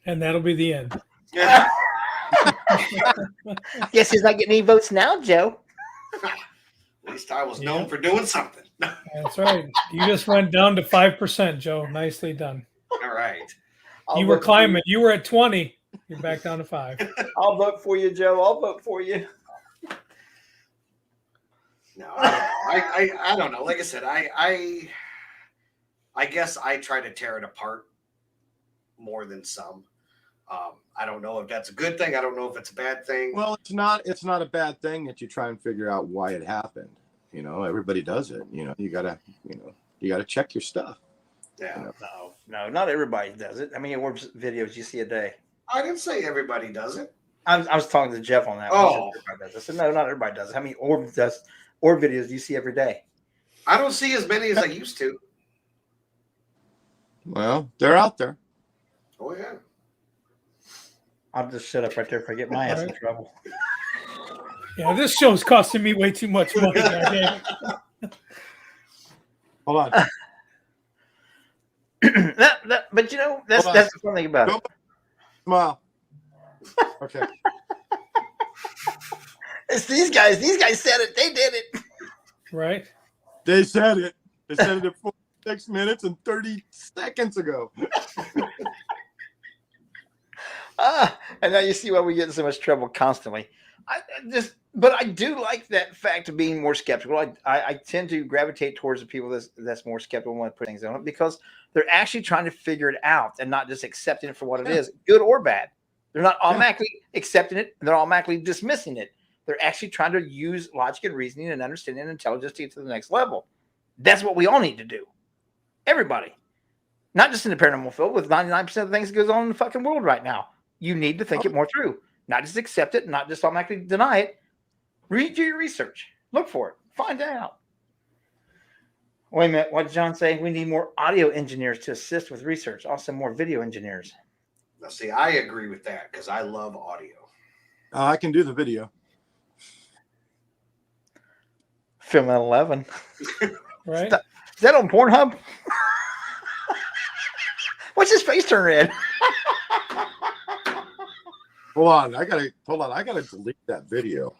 And that'll be the end. Yeah. Guess he's not getting any votes now, Joe. At least I was known for doing something. That's right. You just went down to 5%, Joe. Nicely done. All right. You were climbing. You were at 20. You're back down to 5. I'll vote for you, Joe. I'll vote for you. No, I don't know. Like I said, I guess I try to tear it apart more than some. I don't know if that's a good thing. I don't know if it's a bad thing. Well, it's not a bad thing that you try and figure out why it happened. You know, everybody does it. You know, you gotta check your stuff. Yeah. You know? No, not everybody does it. How many orbs videos you see a day? I didn't say everybody does it. I was talking to Jeff on that. Oh. I said, no, not everybody does it. How many orb videos do you see every day? I don't see as many as I used to. Well, they're out there. Oh yeah. I'll just shut up right there if I get my ass in trouble. Yeah, this show's costing me way too much money. Goddamn. Hold on. But you know, that's the fun thing about it. Smile. Okay. It's these guys. These guys said it. They did it. Right? They said it. They said it at 46 minutes and 30 seconds ago. And now you see why we get in so much trouble constantly. But I do like that fact of being more skeptical. I tend to gravitate towards the people that's more skeptical when I put things on it because they're actually trying to figure it out and not just accepting it for what it is, good or bad. They're not automatically accepting it. They're automatically dismissing it. They're actually trying to use logic and reasoning and understanding and intelligence to get to the next level. That's what we all need to do. Everybody. Not just in the paranormal field, with 99% of the things that goes on in the fucking world right now. You need to think it more through. Not just accept it, not just automatically deny it. Read your research. Look for it. Find out. Wait a minute. What did John say? We need more audio engineers to assist with research. Also more video engineers. Now, see, I agree with that because I love audio. I can do the video. Film at 11. Right? Is that on Pornhub? What's his face turn red? Hold on. I gotta delete that video.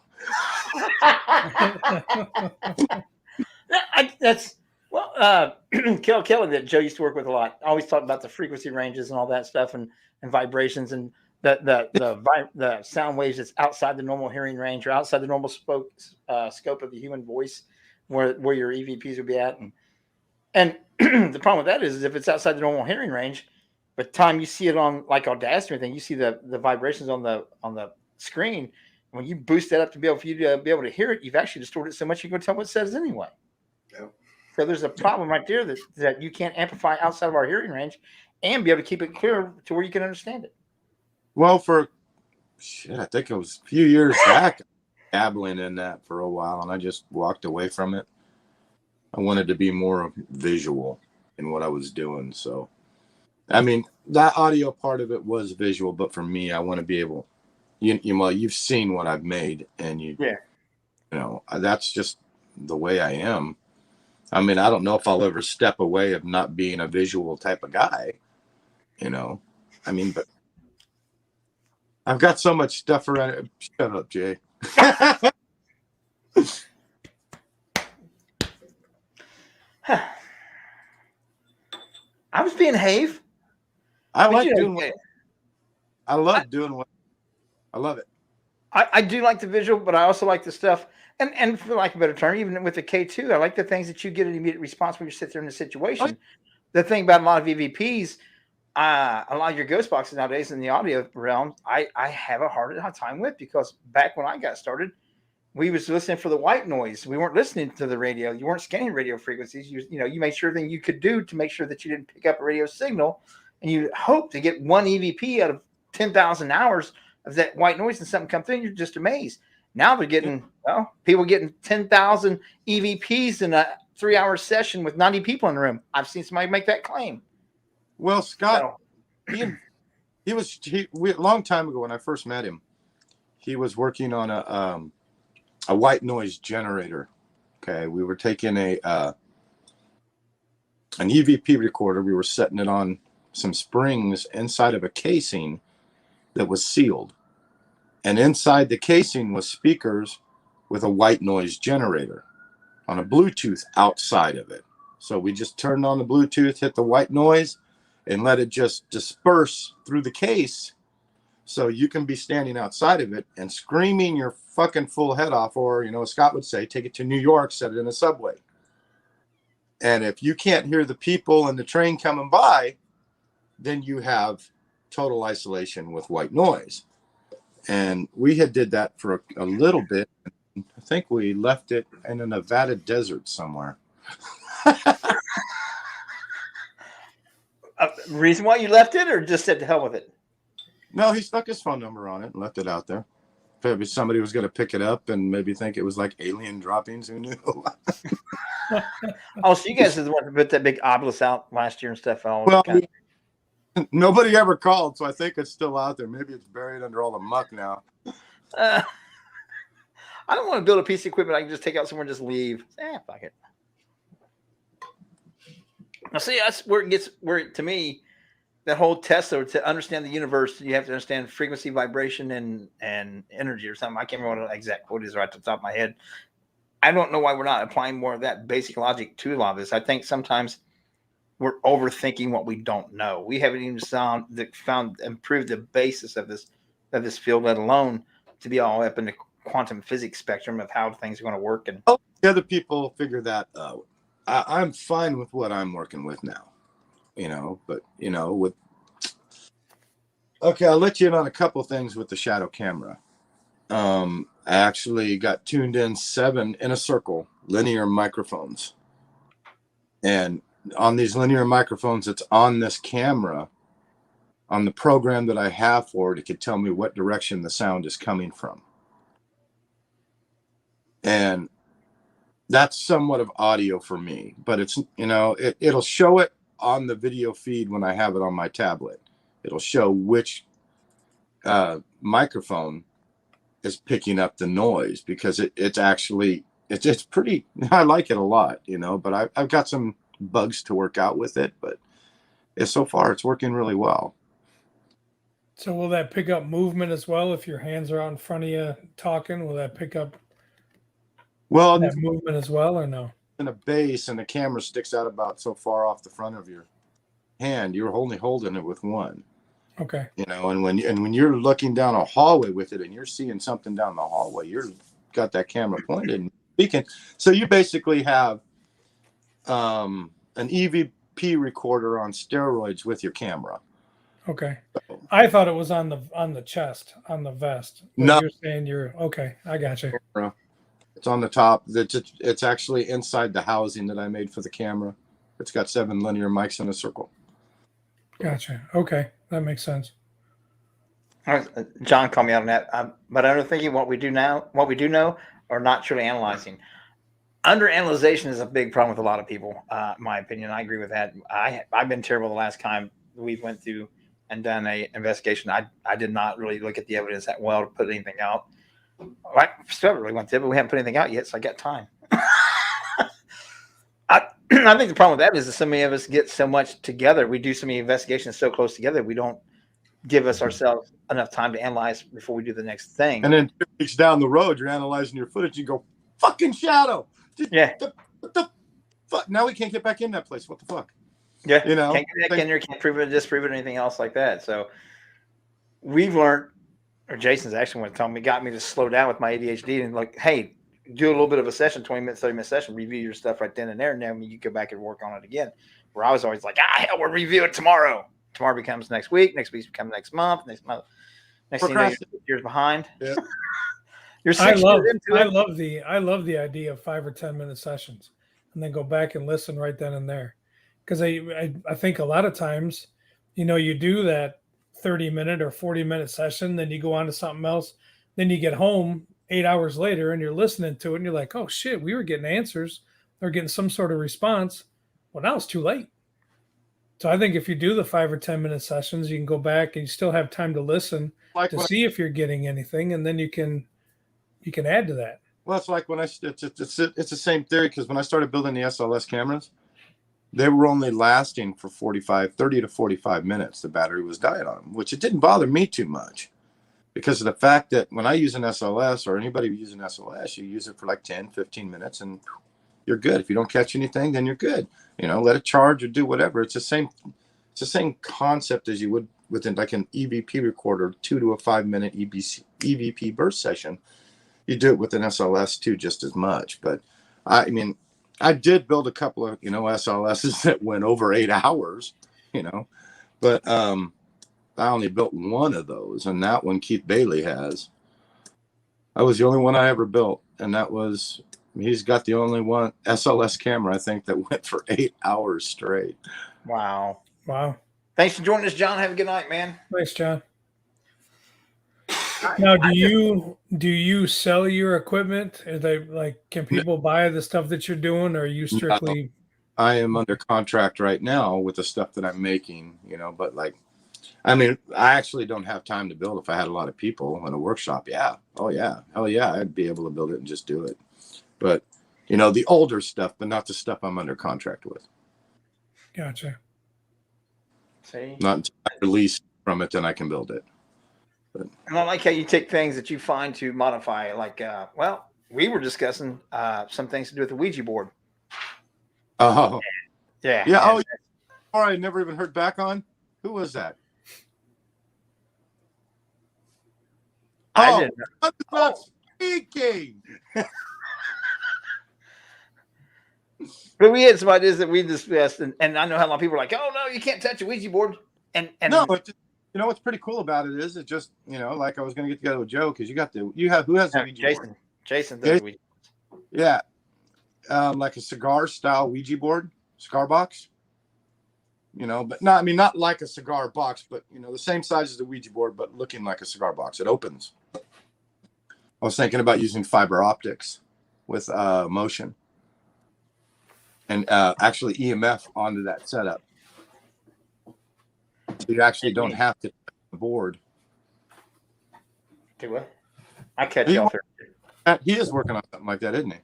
Kelly that Joe used to work with a lot. Always talked about the frequency ranges and all that stuff and vibrations and the sound waves that's outside the normal hearing range or outside the normal scope of the human voice where your EVPs would be at. And the problem with that is if it's outside the normal hearing range, by the time you see it on like Audacity or anything, you see the vibrations on the screen. When you boost that up to be able for you to be able to hear it, you've actually distorted it so much you can tell what it says anyway. Yep. So there's a problem right there that you can't amplify outside of our hearing range and be able to keep it clear to where you can understand it. Well, I think it was a few years back, dabbling in that for a while, and I just walked away from it. I wanted to be more visual in what I was doing. So, I mean, that audio part of it was visual, but for me, I want to be able. You've seen what I've made, and that's just the way I am. I mean, I don't know if I'll ever step away of not being a visual type of guy. I mean, but I've got so much stuff around it. Shut up, Jay. I was being Have. I like doing what I love doing what I love it. I do like the visual, but I also like the stuff. And for lack of a better term, even with the K2, I like the things that you get an immediate response when you sit there in the situation. Oh. The thing about a lot of EVPs, a lot of your ghost boxes nowadays in the audio realm, I have a hard time with because back when I got started, we was listening for the white noise. We weren't listening to the radio. You weren't scanning radio frequencies. You made sure everything you could do to make sure that you didn't pick up a radio signal, and you hope to get one EVP out of 10,000 hours of that white noise and something come through, and you're just amazed. Now they're getting, people getting 10,000 EVPs in a 3-hour session with 90 people in the room. I've seen somebody make that claim. Well, Scott, A long time ago when I first met him, he was working on a white noise generator. Okay, we were taking an EVP recorder. We were setting it on some springs inside of a casing that was sealed, and inside the casing was speakers with a white noise generator on a Bluetooth outside of it. So we just turned on the Bluetooth, hit the white noise, and let it just disperse through the case. So you can be standing outside of it and screaming your fucking full head off, or, Scott would say, take it to New York, set it in a subway. And if you can't hear the people and the train coming by, then you have total isolation with white noise. And we had did that for a little bit. I think we left it in a Nevada desert somewhere. Reason why you left it, or just said to hell with it? No, he stuck his phone number on it and left it out there. Maybe somebody was going to pick it up and maybe think it was like alien droppings. Who knew? Oh, so you guys are the one who put that big obelisk out last year and stuff. Well, nobody ever called, so I think it's still out there. Maybe it's buried under all the muck now. I don't want to build a piece of equipment I can just take out somewhere and just leave. Fuck it. Now, see, that's where it gets, to me, that whole test, though, to understand the universe, you have to understand frequency, vibration, and energy or something. I can't remember what the exact quote is right at the top of my head. I don't know why we're not applying more of that basic logic to a lot of this. I think sometimes we're overthinking what we don't know. We haven't even found and proved the basis of this field, let alone to be all up in the quantum physics spectrum of how things are going to work. And the other people figure that out. I'm fine with what I'm working with now, okay, I'll let you in on a couple things with the shadow camera. I actually got tuned in 7 in a circle linear microphones, and on these linear microphones, it's on this camera, on the program that I have for it, it could tell me what direction the sound is coming from. And that's somewhat of audio for me, but it's, it'll show it on the video feed when I have it on my tablet. It'll show which microphone is picking up the noise, because it's actually, it's pretty, I like it a lot, but I've got some bugs to work out with it, but so far it's working really well. So will that pick up movement as well? If your hands are out in front of you talking, will that pick up that movement as well, or no? In a base, and the camera sticks out about so far off the front of your hand, you're only holding it with one. Okay. And when you're looking down a hallway with it and you're seeing something down the hallway, you're got that camera pointed and speaking. So you basically have an EVP recorder on steroids with your camera. Okay. I thought it was on the chest, on the vest. No. You're saying okay. I got you. It's on the top. It's actually inside the housing that I made for the camera. It's got 7 linear mics in a circle. Gotcha. Okay. That makes sense. John called me out on that. But I'm thinking what we do know, or not truly analyzing. Under-analyzation is a big problem with a lot of people, in my opinion. I agree with that. I've been terrible the last time we went through and done an investigation. I did not really look at the evidence that well to put anything out. I still really went there, but we haven't put anything out yet, so I got time. I think the problem with that is that so many of us get so much together. We do so many investigations so close together, we don't give us ourselves enough time to analyze before we do the next thing. And then 2 weeks down the road, you're analyzing your footage. You go, fucking shadow. Yeah. What the fuck? Now we can't get back in that place. What the fuck? Yeah. Can't get back in there, can't prove it, disprove it, or anything else like that. So we've learned, or Jason's actually got me to slow down with my ADHD and like, hey, do a little bit of a session, 20-minute, 30-minute session, review your stuff right then and there. And then you go back and work on it again. Where I was always like, hell, we'll review it tomorrow. Tomorrow becomes next week. Next week becomes next month. Next thing you know, you're 6 years behind. Yeah. You're 6 years into it. I love the idea of 5 or 10-minute sessions, and then go back and listen right then and there. Because I think a lot of times, you do that 30-minute or 40-minute session, then you go on to something else, then you get home 8 hours later and you're listening to it and you're like, oh shit, we were getting answers or getting some sort of response. Well, now it's too late. So I think if you do the 5 or 10 minute sessions, you can go back and you still have time to listen Like to when see if you're getting anything, and then you can add to that. Well, it's like when it's the same theory, because when I started building the SLS cameras, they were only lasting for 30 to 45 minutes. The battery was dying on them, which it didn't bother me too much because of the fact that when I use an SLS or anybody using SLS, you use it for like 10, 15 minutes and you're good. If you don't catch anything, then you're good. Let it charge or do whatever. It's the same concept as you would within like an EVP recorder, 2 to 5 minute EVP burst session. You do it with an SLS too, just as much. But I mean, I did build a couple of, SLSs that went over 8 hours, but I only built one of those, and that one Keith Bailey has. That was the only one I ever built, and he's got the only one SLS camera, I think, that went for 8 hours straight. Wow. Thanks for joining us, John. Have a good night, man. Thanks, John. Now, do you sell your equipment? Are they can people buy the stuff that you're doing, or are you strictly? I am under contract right now with the stuff that I'm making, but I actually don't have time to build. If I had a lot of people in a workshop, yeah. Oh yeah. Hell yeah. I'd be able to build it and just do it. But, the older stuff, but not the stuff I'm under contract with. Gotcha. See? Not until I release from it, then I can build it. But. And I like how you take things that you find to modify. Like, we were discussing some things to do with the Ouija board. Oh. Yeah. Yeah. Oh, yeah. I never even heard back on. Who was that? I didn't. I'm not speaking. But we had some ideas that we discussed, and I know how a lot of people are like, "Oh no, you can't touch a Ouija board." And no, but what's pretty cool about it is it just like I was going to get together with Joe because who has the Ouija board? Jason does Ouija. Yeah, like a cigar style Ouija board, cigar box. But not like a cigar box, but the same size as the Ouija board, but looking like a cigar box. It opens. I was thinking about using fiber optics with motion and actually EMF onto that setup. So you actually don't have to touch the board. Do what? I catch you off here. He is working on something like that, isn't he?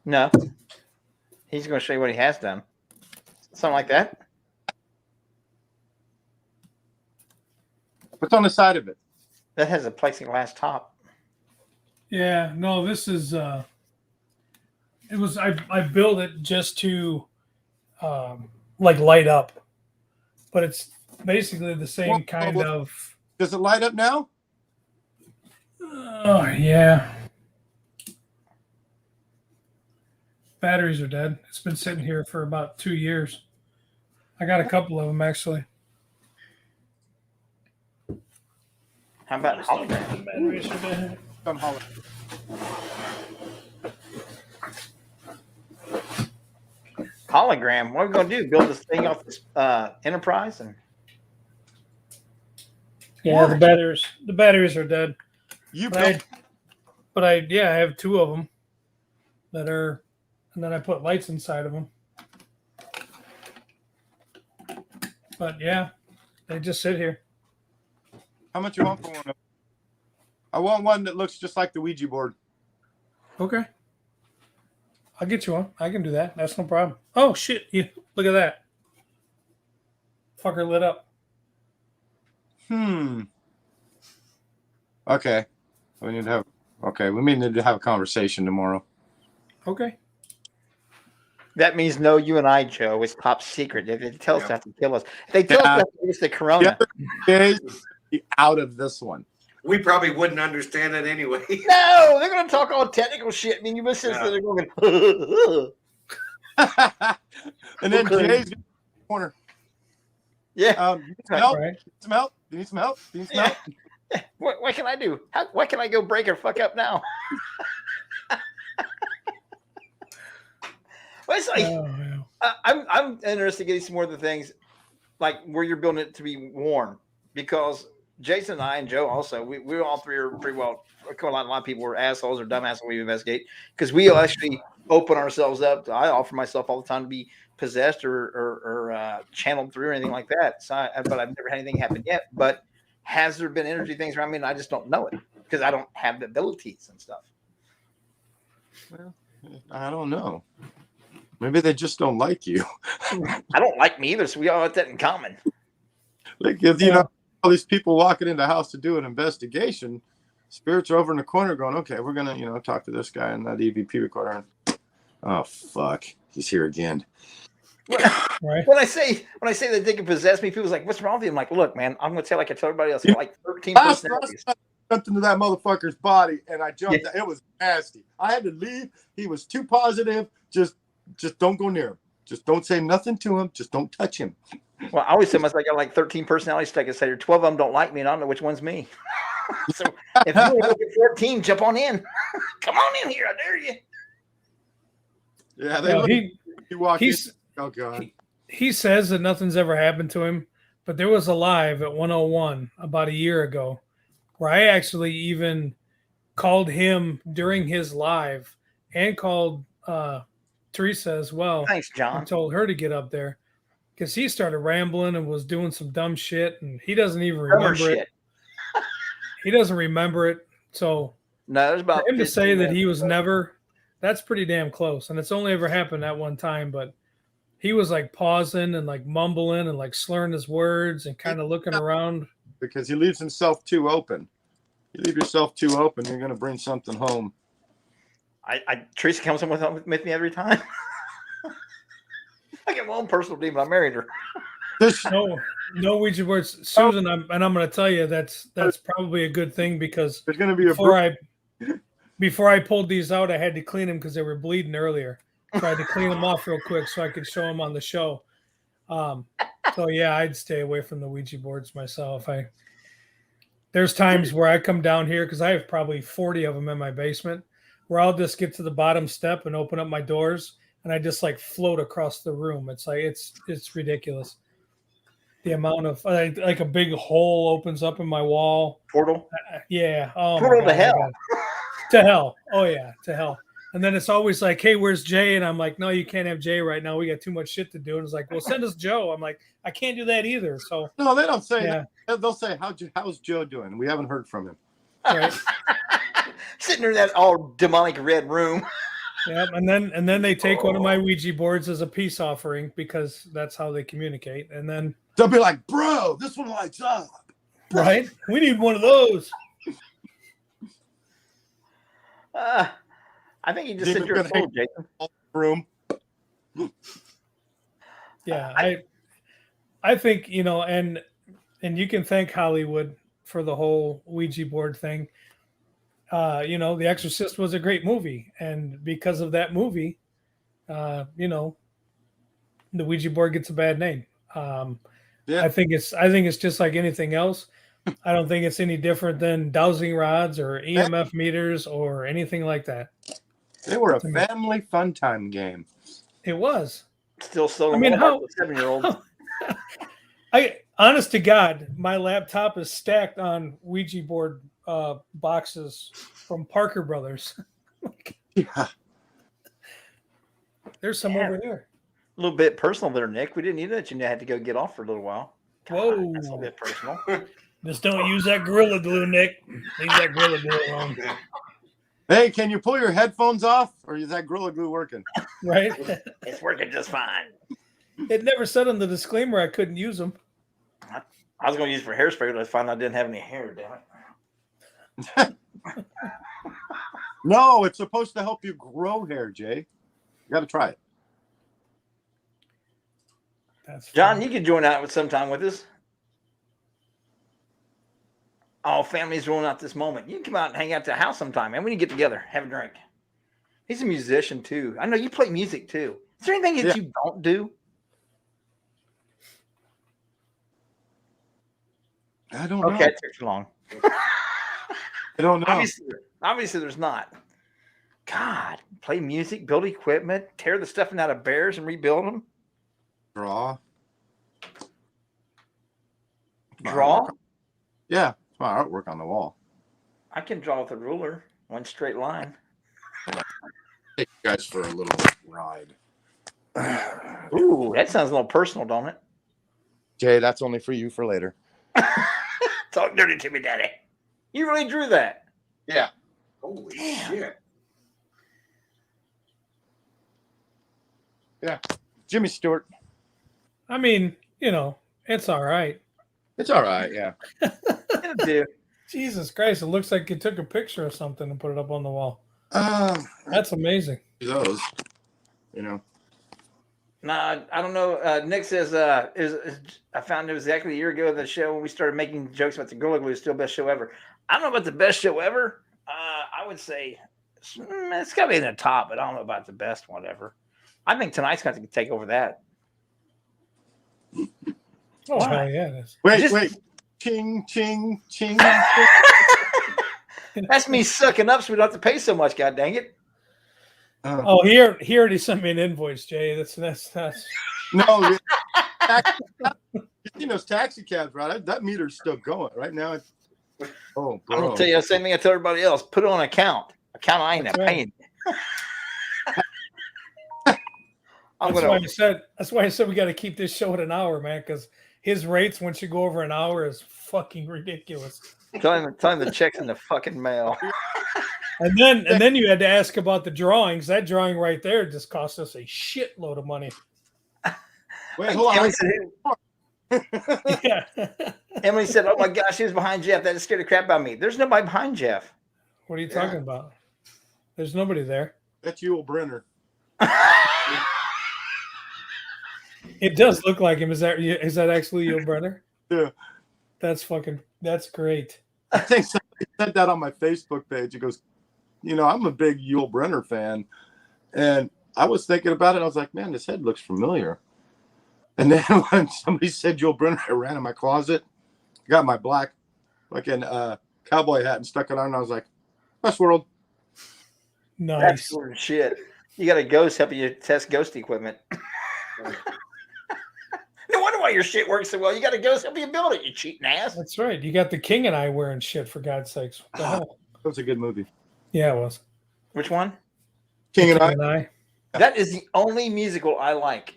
No. He's going to show you what he has done. Something like that. What's on the side of it? That has a plexiglass top. Yeah, no, this is I built it just to light up. But it's basically the same kind of. Does it light up now? Oh yeah. Batteries are dead. It's been sitting here for about 2 years. I got a couple of them actually. How about hologram? Batteries are dead. Hologram. What are we going to do? Build this thing off this Enterprise? Yeah, the batteries are dead. But I have 2 of them that are, and then I put lights inside of them. But yeah, they just sit here. How much you want for one? I want one that looks just like the Ouija board. Okay. I'll get you one. I can do that. That's no problem. Oh shit! Look at that. Fucker lit up. Okay. We need to have a conversation tomorrow. Okay. That means no, you and I, Joe. It's top secret. If they tell us to have to kill us, if they tell us to have to give us the corona. Out of this one. We probably wouldn't understand it anyway. No, they're going to talk all technical shit. I mean, you listen to they're going. And then Jay's in the corner. Yeah. You need some help? Right. Some help? You need some help? You need some help? What can I do? What can I go break or fuck up now? Well, it's like, I'm interested in getting some more of the things like where you're building it to be worn, because Jason and I and Joe also, we all three are pretty well. A lot of people were assholes or dumbasses when we investigate because we actually open ourselves up. I offer myself all the time to be possessed or channeled through or anything like that. So, but I've never had anything happen yet. But has there been energy things around me and I just don't know it because I don't have the abilities and stuff? Well, I don't know. Maybe they just don't like you. I don't like me either, so we all have that in common. Like if you know all these people walking into the house to do an investigation, spirits are over in the corner going, okay, we're gonna talk to this guy in that EVP recorder. Oh fuck, he's here again. Right. When I say that they can possess me, people's like, "What's wrong with you?" I'm like, "Look, man, I'm gonna tell like I tell everybody else, I got like 13 personalities." I jumped into that motherfucker's body and I jumped. Yeah. It was nasty. I had to leave. He was too positive. Just don't go near him. Just don't say nothing to him. Just don't touch him. Well, I always say myself, I got like 13 personalities. Like I said, 12 of them don't like me, and I don't know which one's me. So if you want to look at 14, jump on in. Come on in here, I dare you. Yeah, oh god. He says that nothing's ever happened to him, but there was a live at 101 about a year ago where I actually even called him during his live and called Teresa as well. Thanks, John. And told her to get up there because he started rambling and was doing some dumb shit, and he doesn't even remember it. He doesn't remember it. So no, there's about for him to say that he was never, that's pretty damn close. And it's only ever happened that one time, but he was like pausing and like mumbling and like slurring his words and kind of looking around. Because he leaves himself too open. You leave yourself too open, you're going to bring something home. Teresa comes in with me every time. I get my own personal demon. I married her. No Ouija boards, Susan. I'm going to tell you that's probably a good thing because there's going to be before I pulled these out, I had to clean them because they were bleeding earlier. Tried to clean them off real quick so I could show them on the show. So yeah, I'd stay away from the Ouija boards myself. There's times where I come down here because I have probably 40 of them in my basement, where I'll just get to the bottom step and open up my doors, and I just like float across the room. It's like it's ridiculous. The amount of like a big hole opens up in my wall. Portal. Yeah. Oh, portal to hell. To hell. Oh yeah, to hell. And then it's always like, hey, where's Jay? And I'm like, no, you can't have Jay right now. We got too much shit to do. And it's like, well, send us Joe. I'm like, I can't do that either. So no, they don't say that. They'll say, how's Joe doing? We haven't heard from him. Right. Sitting in that all demonic red room. Yep. And then they take one of my Ouija boards as a peace offering because that's how they communicate. And then they'll be like, bro, this one lights up. Right? We need one of those. I think you just said you're a fool, Jason. Room. Yeah, I think, and you can thank Hollywood for the whole Ouija board thing. The Exorcist was a great movie, and because of that movie, the Ouija board gets a bad name. I think it's just like anything else. I don't think it's any different than dowsing rods or EMF meters or anything like that. They were a family fun time game. It was. Still so. I mean, how 7-year-old. Honest to God, my laptop is stacked on Ouija board boxes from Parker Brothers. Yeah. There's some over there. A little bit personal there, Nick. We didn't need that. You had to go get off for a little while. God, whoa. That's a little bit personal. Just don't use that Gorilla Glue, Nick. Leave that Gorilla Glue alone. Hey, can you pull your headphones off, or is that Gorilla Glue working? Right? It's working just fine. It never said on the disclaimer I couldn't use them. I was going to use it for hairspray, but I found I didn't have any hair, damn it. No, it's supposed to help you grow hair, Jay. You got to try it. That's John, funny. you could join out with sometime with us. Oh, family's rolling out this moment. You can come out and hang out at the house sometime, man. We can get together, have a drink. He's a musician too. I know you play music too. Is there anything that you don't do? I don't know. Okay, it took too long. I don't know. Obviously, there's not. God, play music, build equipment, tear the stuff out of bears and rebuild them. Draw. Draw? Yeah, it's my artwork on the wall. I can draw with a ruler, one straight line. Take you guys for a little ride. Ooh, that sounds a little personal, don't it? Jay, that's only for you for later. Talk dirty to me, Daddy. You really drew that? Yeah. Holy Damn. shit. Yeah. Jimmy Stewart. I mean, it's all right. It's all right. Yeah. It'll do. Jesus Christ, it looks like you took a picture of something and put it up on the wall. That's amazing. Those, Nah, I don't know. Nick says, I found it was exactly a year ago the show when we started making jokes about the Gorilla Glue is still best show ever. I don't know about the best show ever. I would say it's got to be in the top, but I don't know about the best one ever. I think tonight's got to take over that. Oh, Why? hell yeah. It is. Wait. Ching, ching, ching. That's me sucking up so we don't have to pay so much, god dang it. Oh, he already sent me an invoice, Jay. That's No, you seen those taxi cabs, right? That meter's still going right now. Oh, bro. I'm gonna tell you the same thing I tell everybody else. Put it on account. Account I ain't That's paying. That's why I said we got to keep this show at an hour, man, because his rates once you go over an hour is fucking ridiculous. Tell him the check's in the fucking mail. And then you had to ask about the drawings. That drawing right there just cost us a shitload of money. Wait, hold on. Yeah. Emily said, "Oh my gosh, he was behind Jeff. That just scared the crap out of me." There's nobody behind Jeff. What are you talking about? There's nobody there. That's Yul Brenner. It does look like him. Is that actually your brother? Yeah. That's great. I think somebody said that on my Facebook page. He goes, I'm a big Yul Brenner fan. And I was thinking about it. I was like, man, this head looks familiar. And then when somebody said Yul Brenner, I ran in my closet, got my black fucking cowboy hat and stuck it on. And I was like, Westworld. Nice. That's sort of shit. You got a ghost helping you test ghost equipment. No wonder why your shit works so well. You got a ghost helping you build it, you cheating ass. That's right. You got the King and I wearing shit, for God's sakes. What the hell? That was a good movie. Yeah, it was. Which one? King and King I. and I. That is the only musical I like.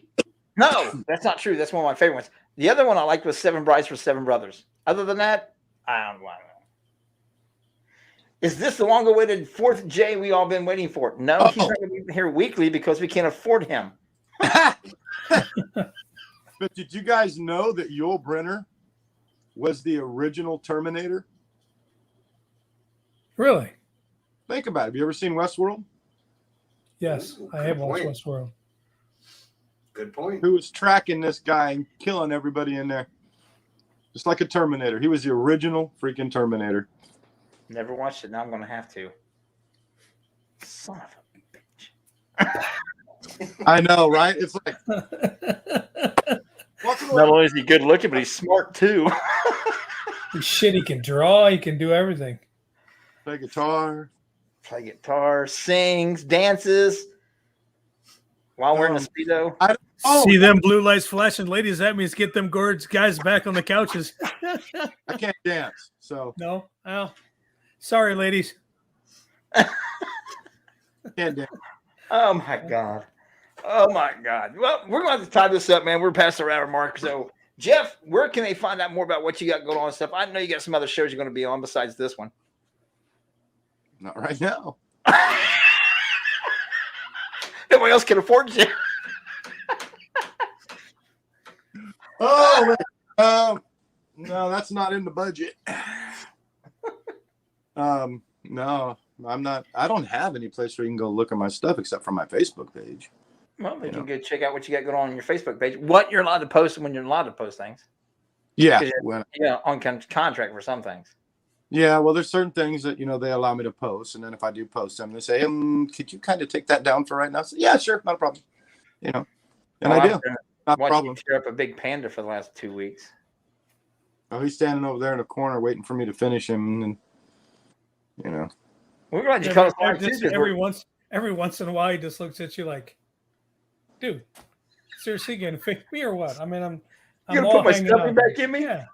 No, that's not true. That's one of my favorite ones. The other one I liked was Seven Brides for Seven Brothers. Other than that, I don't know. Is this the long-awaited fourth J we all been waiting for? No, he's not going to be here weekly because we can't afford him. But did you guys know that Yul Brenner was the original Terminator? Really? Think about it. Have you ever seen Westworld? Yes, Ooh, I have good watched point. Westworld. Good point. Who was tracking this guy and killing everybody in there? Just like a Terminator. He was the original freaking Terminator. Never watched it. Now I'm going to have to. Son of a bitch. I know, right? It's like Not only is he good looking, but he's smart too. Shit, he can draw. He can do everything. play guitar. Play guitar, sings, dances while wearing a Speedo. See them blue lights flashing, ladies. That means get them guys back on the couches. I can't dance, so No, well, sorry, ladies. can't dance. Oh my God. Oh my God. Well, we're going to have to tie this up, man. We're past the hour mark. So, Jeff, where can they find out more about what you got going on and stuff? I know you got some other shows you're going to be on besides this one. Not right now. Nobody else can afford you. Oh, wait. No, that's not in the budget. No, I'm not. I don't have any place where you can go look at my stuff except for my Facebook page. Well, you can go check out what you got going on your Facebook page. What you're allowed to post and when you're allowed to post things. Yeah, On contract for some things. yeah. Well, there's certain things that they allow me to post, and then if I do post them, they say, "Could you kind of take that down for right now?" So, yeah, sure, not a problem. And I do. Not a problem. Tear up a big panda for the last 2 weeks. Oh, he's standing over there in the corner waiting for me to finish him, and We're glad you caught us live too. Every once in a while, he just looks at you like, dude, seriously, gonna fix me or what? I mean, I'm You gonna all put my hanging stuffing out. back in me? Yeah.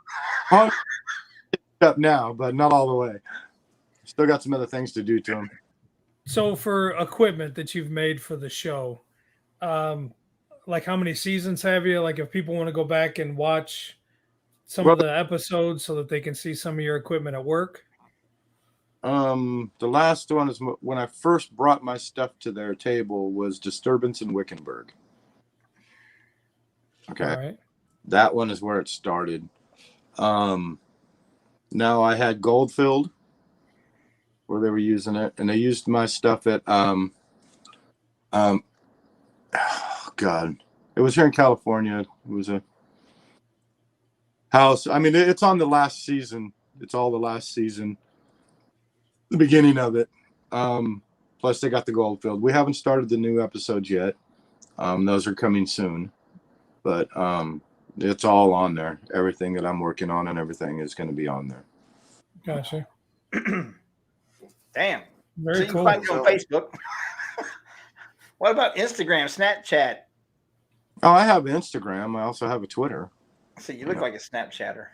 Oh, up now, but not all the way. Still got some other things to do to them. So for equipment that you've made for the show, like how many seasons have you? Like if people want to go back and watch some of the episodes so that they can see some of your equipment at work. The last one is when I first brought my stuff to their table was Disturbance in Wickenburg. Okay. All right. That one is where it started. Now I had Goldfield where they were using it, and they used my stuff at oh God. It was here in California. It was a house. I mean, it's on the last season. It's all the last season. The beginning of it. Plus they got the Goldfield. We haven't started the new episodes yet. Those are coming soon. But it's all on there. Everything that I'm working on and everything is going to be on there. Gotcha. Damn. Very So you cool. can find me on Facebook. What about Instagram, Snapchat? Oh, I have Instagram. I also have a Twitter. So you look like a Snapchatter.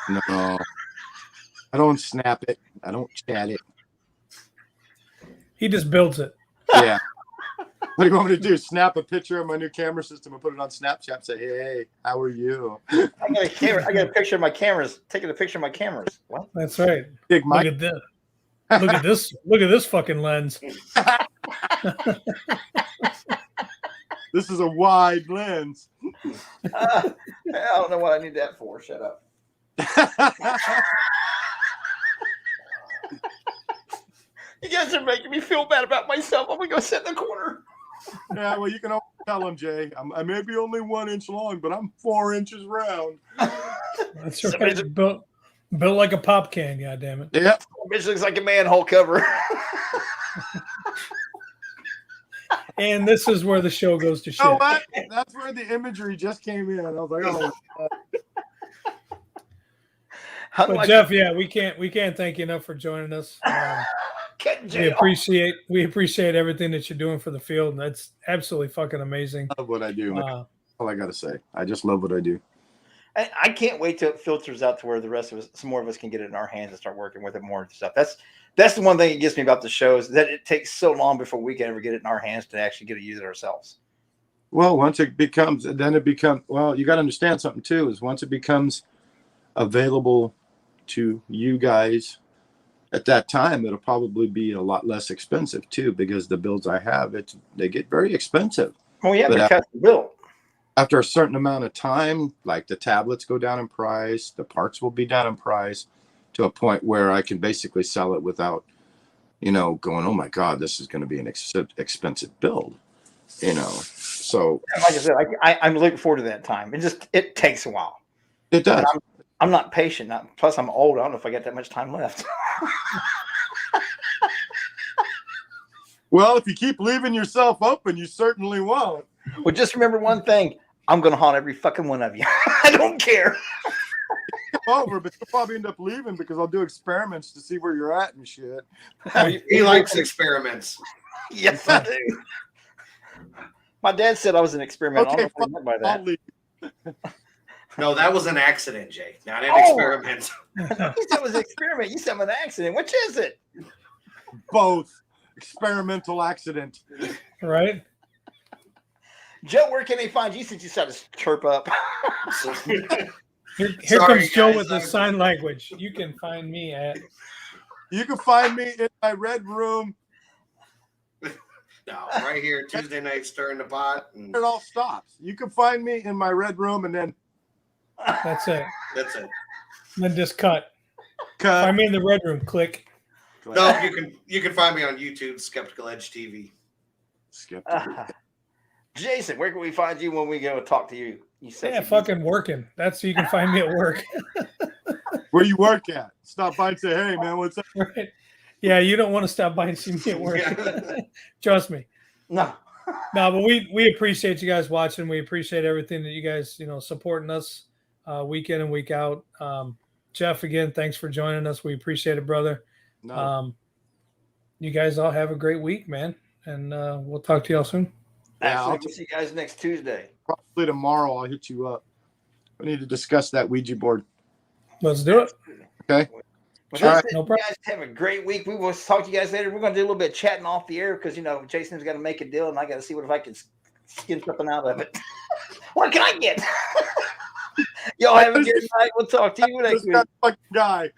No, I don't snap it. I don't chat it. He just builds it. Yeah. What do you want me to do? Snap a picture of my new camera system and put it on Snapchat and say, hey, how are you? I got a camera. I got a picture of my cameras. Taking a picture of my cameras. What? That's right. Big Mike. Look at this. Look at this. Look at this fucking lens. This is a wide lens. I don't know what I need that for. Shut up. You guys are making me feel bad about myself. I'm gonna go sit in the corner. Yeah, well, you can always tell them, Jay. I may be only 1 inch long, but I'm 4 inches round. That's right. Built like a pop can. God damn it. Yeah. Bitch looks like a manhole cover. And this is where the show goes to shit. Oh, what? That's where the imagery just came in. I was like, oh. But Jeff, yeah, we can't thank you enough for joining us. We appreciate everything that you're doing for the field. That's absolutely fucking amazing. I love what I do. Man. All I gotta say, I just love what I do. I can't wait till it filters out to where the rest of us, some more of us, can get it in our hands and start working with it more and stuff. That's the one thing that gets me about the show is that it takes so long before we can ever get it in our hands to actually get to use it ourselves. Well, once it becomes, you got to understand something too, is once it becomes available to you guys at that time, it'll probably be a lot less expensive too, because the builds I have, they get very expensive. Oh yeah, because the build. After a certain amount of time, like the tablets go down in price, the parts will be down in price to a point where I can basically sell it without, going, oh my God, this is going to be an expensive build, So like I said, I'm looking forward to that time. It takes a while. It does. I'm not patient. Plus, I'm old. I don't know if I got that much time left. Well, if you keep leaving yourself open, you certainly won't. Well, just remember one thing. I'm going to haunt every fucking one of you. I don't care. Over, but you'll probably end up leaving because I'll do experiments to see where you're at and shit. He likes experiments. Yes, I do. My dad said I was an experiment. Okay, I don't know what he meant by that. I'll leave. No, that was an accident, Jay, not an experiment. You said it was an experiment. You said it was an accident. Which is it? Both. Experimental accident. Right? Joe, where can they find you since you started to chirp up? Here Sorry, comes Joe guys. with the sign language. You can find me at. You can find me in my red room. No, right here, Tuesday night, stirring the pot. And It all stops. You can find me in my red room and then That's it. that's it. Then just cut. cut. I'm in the red room. Click. No, you can find me on YouTube, Skeptical Edge TV. Skip. Jason, where can we find you when we go talk to you? You said Yeah, fucking working. That's so you can find me at work. Where you work at? Stop by and say, hey, man, what's up? Right? Yeah, you don't want to stop by and see me at work. Trust me. No. No, but we appreciate you guys watching. We appreciate everything that you guys, supporting us week in and week out. Jeff, again, thanks for joining us. We appreciate it, brother. No. You guys all have a great week, man. And we'll talk to y'all soon. Yeah, Actually, I'll we'll see you guys next Tuesday. probably tomorrow I'll hit you up. We need to discuss that Ouija board. Let's do it. Okay. Well, All that's right. it. No You problem. guys have a great week. We will talk to you guys later. We're going to do a little bit of chatting off the air because, Jason's got to make a deal and I got to see what if I can skin something out of it. What can I get? Y'all have a good night. We'll talk to you next This week. fucking guy.